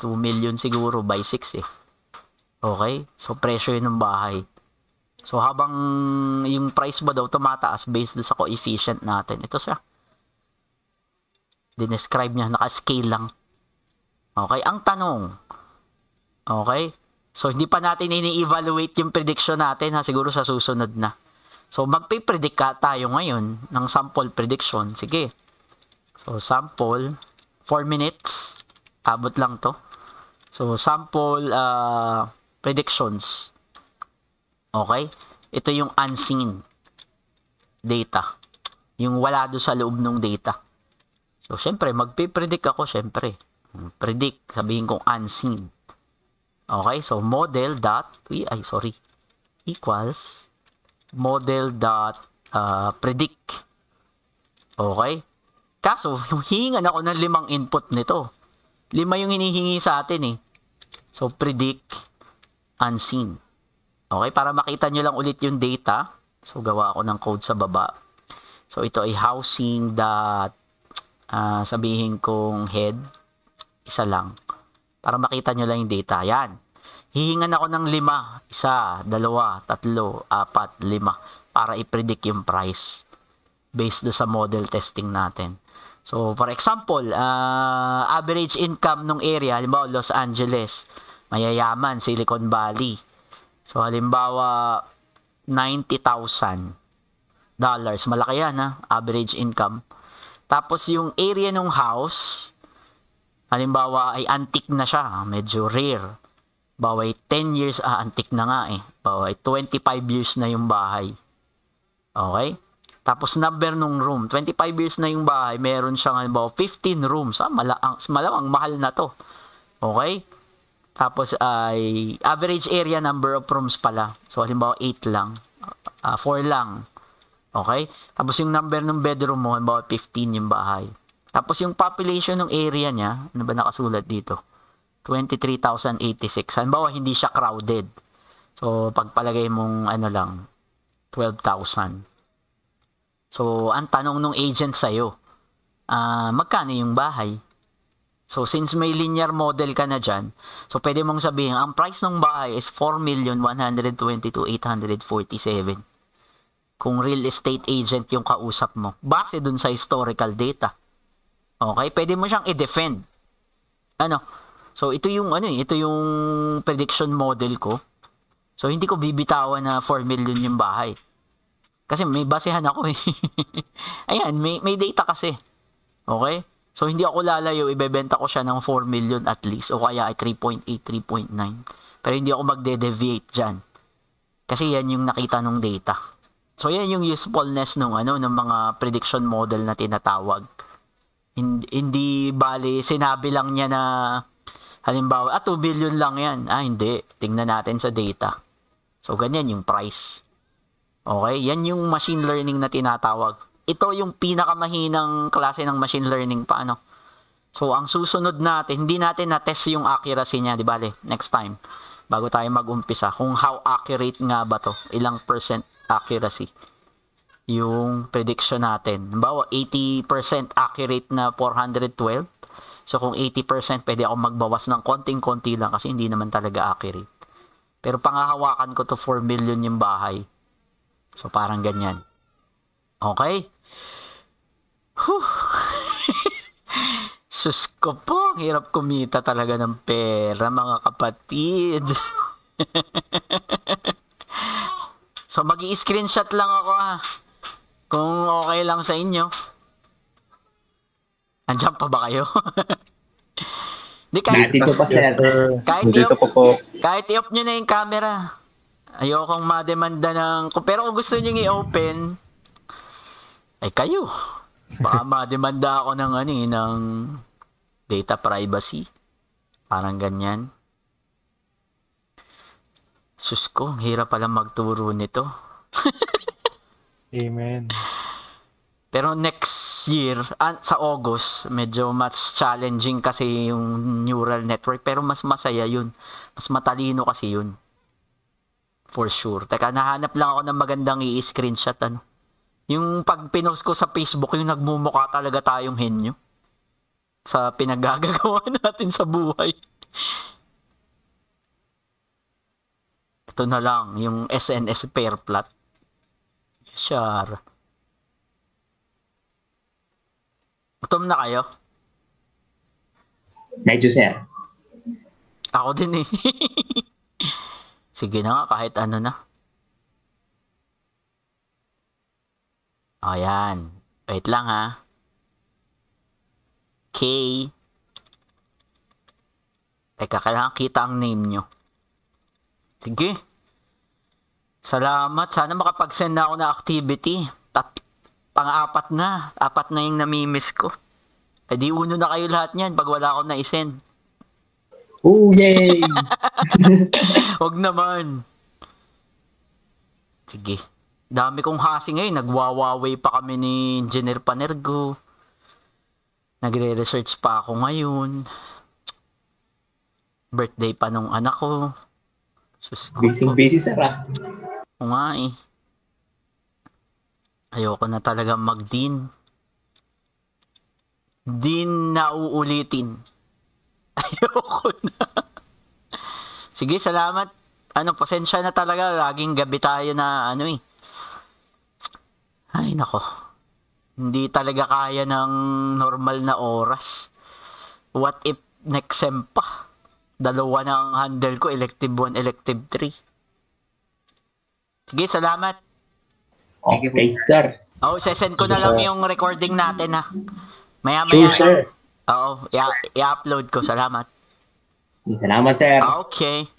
2 million siguro by 6 eh. Okay? So, presyo yun ng bahay. So, habang yung price ba daw tumataas based sa coefficient natin. Ito siya. Dinescribe niya. Naka-scale lang. Okay? Ang tanong. Okay? So, hindi pa natin ini-evaluate yung prediction natin siguro sa susunod na. So, magpipredict tayo ngayon ng sample prediction. Sige. So, sample. 4 minutes. Abot lang to. So, sample predictions. Okay? Ito yung unseen data. Yung wala doon sa loob ng data. So, syempre, magpipredict ako, syempre. Predict, sabihin kong unseen. Okay? So, model dot, equals model dot predict. Okay? Kaso, hihingan ako ng 5 input nito. 5 yung hinihingi sa atin eh. So, predict unseen. Okay, para makita nyo lang ulit yung data. So, gawa ako ng code sa baba. So, ito ay housing dot, sabihin kong head. Isa lang. Para makita nyo lang yung data. Yan. Hihingan ako ng 5. 1, 2, 3, 4, 5. Para i-predict yung price. Based do sa model testing natin. So, for example, average income ng area, halimbawa Los Angeles, mayayaman, Silicon Valley. So, halimbawa, $90,000. Malaki yan, average income. Tapos, yung area ng house, halimbawa, ay antique na siya, medyo rare. Baway 10 years, antique na nga eh. Baway 25 years na yung bahay. Okay? Tapos, number ng room, 25 years na yung bahay, meron siyang, halimbawa, 15 rooms. Malamang mahal na to. Okay? Tapos ay average area number of rooms pala. So halimbawa 8 lang. 4 lang. Okay? Tapos yung number ng bedroom mo, halimbawa 15 yung bahay. Tapos yung population ng area niya, ano ba nakasulat dito? 23,086. Halimbawa hindi siya crowded. So pagpalagay mong lang, 12,000. So ang tanong ng agent sa'yo, magkano yung bahay? So, since may linear model ka na dyan, so pwede mong sabihin, ang price ng bahay is 4,122,847. kung real estate agent yung kausap mo, base dun sa historical data. Okay? Pwede mo siyang i-defend. Ano? So, ito yung prediction model ko. So, hindi ko bibitawan na 4 million yung bahay. Kasi may basehan ako eh. Ayan, may data kasi. Okay? So, hindi ako lalayo, ibebenta ko siya ng 4 million at least. O kaya ay 3.8, 3.9. Pero hindi ako magde-deviate dyan. Kasi yan yung nakita ng data. So, yan yung usefulness ng mga prediction model na tinatawag. Hindi bali, sinabi lang niya na halimbawa, 2 billion lang yan. Hindi. Tingnan natin sa data. So, ganyan yung price. Okay? Yan yung machine learning na tinatawag. Ito yung pinakamahinang klase ng machine learning paano. So, ang susunod natin, hindi natin na-test yung accuracy niya, di ba? Next time, bago tayo mag-umpisa, kung how accurate nga ba to, ilang percent accuracy yung prediction natin. Halimbawa, 80% accurate na 412. So, kung 80%, pwede ako magbawas ng konting-konti lang kasi hindi naman talaga accurate. Pero pangahawakan ko to 4 million yung bahay. So, parang ganyan. Okay? Whew. Sus ko po, ang hirap kumita talaga ng pera, mga kapatid. So, mag-i-screenshot lang ako kung okay lang sa inyo. Andiyan pa ba kayo? Di, Dito pa, sir. Kahit i-off nyo na yung camera. Ayokong mademanda ng... Pero kung gusto nyo i-open, ay kayo. Baka mademanda ako ng data privacy. Parang ganyan. Sus ko, hirap pala magturo nito. Amen. Pero next year, sa August, medyo mas challenging kasi yung neural network. Pero mas masaya yun. Mas matalino kasi yun. For sure. Teka, nahanap lang ako ng magandang i-screenshot. Yung pag pinost ko sa Facebook, yung nagmumukha talaga tayong henyo. Sa pinagagagawa natin sa buhay. Ito na lang, yung SNS pair plot. Sure. Gutom na kayo? Medyo, sir. Ako din eh. Sige na nga, kahit ano na. Ayan. Wait lang K. Teka, kailangan kita ang name nyo. Sige. Salamat. Sana makapag-send na ako na activity. Pang-apat na. 4 na yung namimiss ko. Eh di uno na kayo lahat niyan pag wala akong na-send. Oh, yay! Huwag naman. Sige. Dami kong hasi ngayon. Nagwawaway pa kami ni Engineer Panergo. Nagre-research pa ako ngayon. Birthday pa nung anak ko. Busy, sir, Oo nga eh. Ayoko na talaga mag-din. Din na uulitin. Ayoko na. Sige, salamat. Pasensya na talaga. Laging gabi tayo na Ay, nako. Hindi talaga kaya ng normal na oras. What if next sem pa? 2 na ang handle ko. Elective 1, elective 3. Sige, salamat. Okay, sir. Sesend ko na lang yung recording natin Maya-maya. Sure, sir. I-upload ko. Salamat. Salamat, sir. Okay.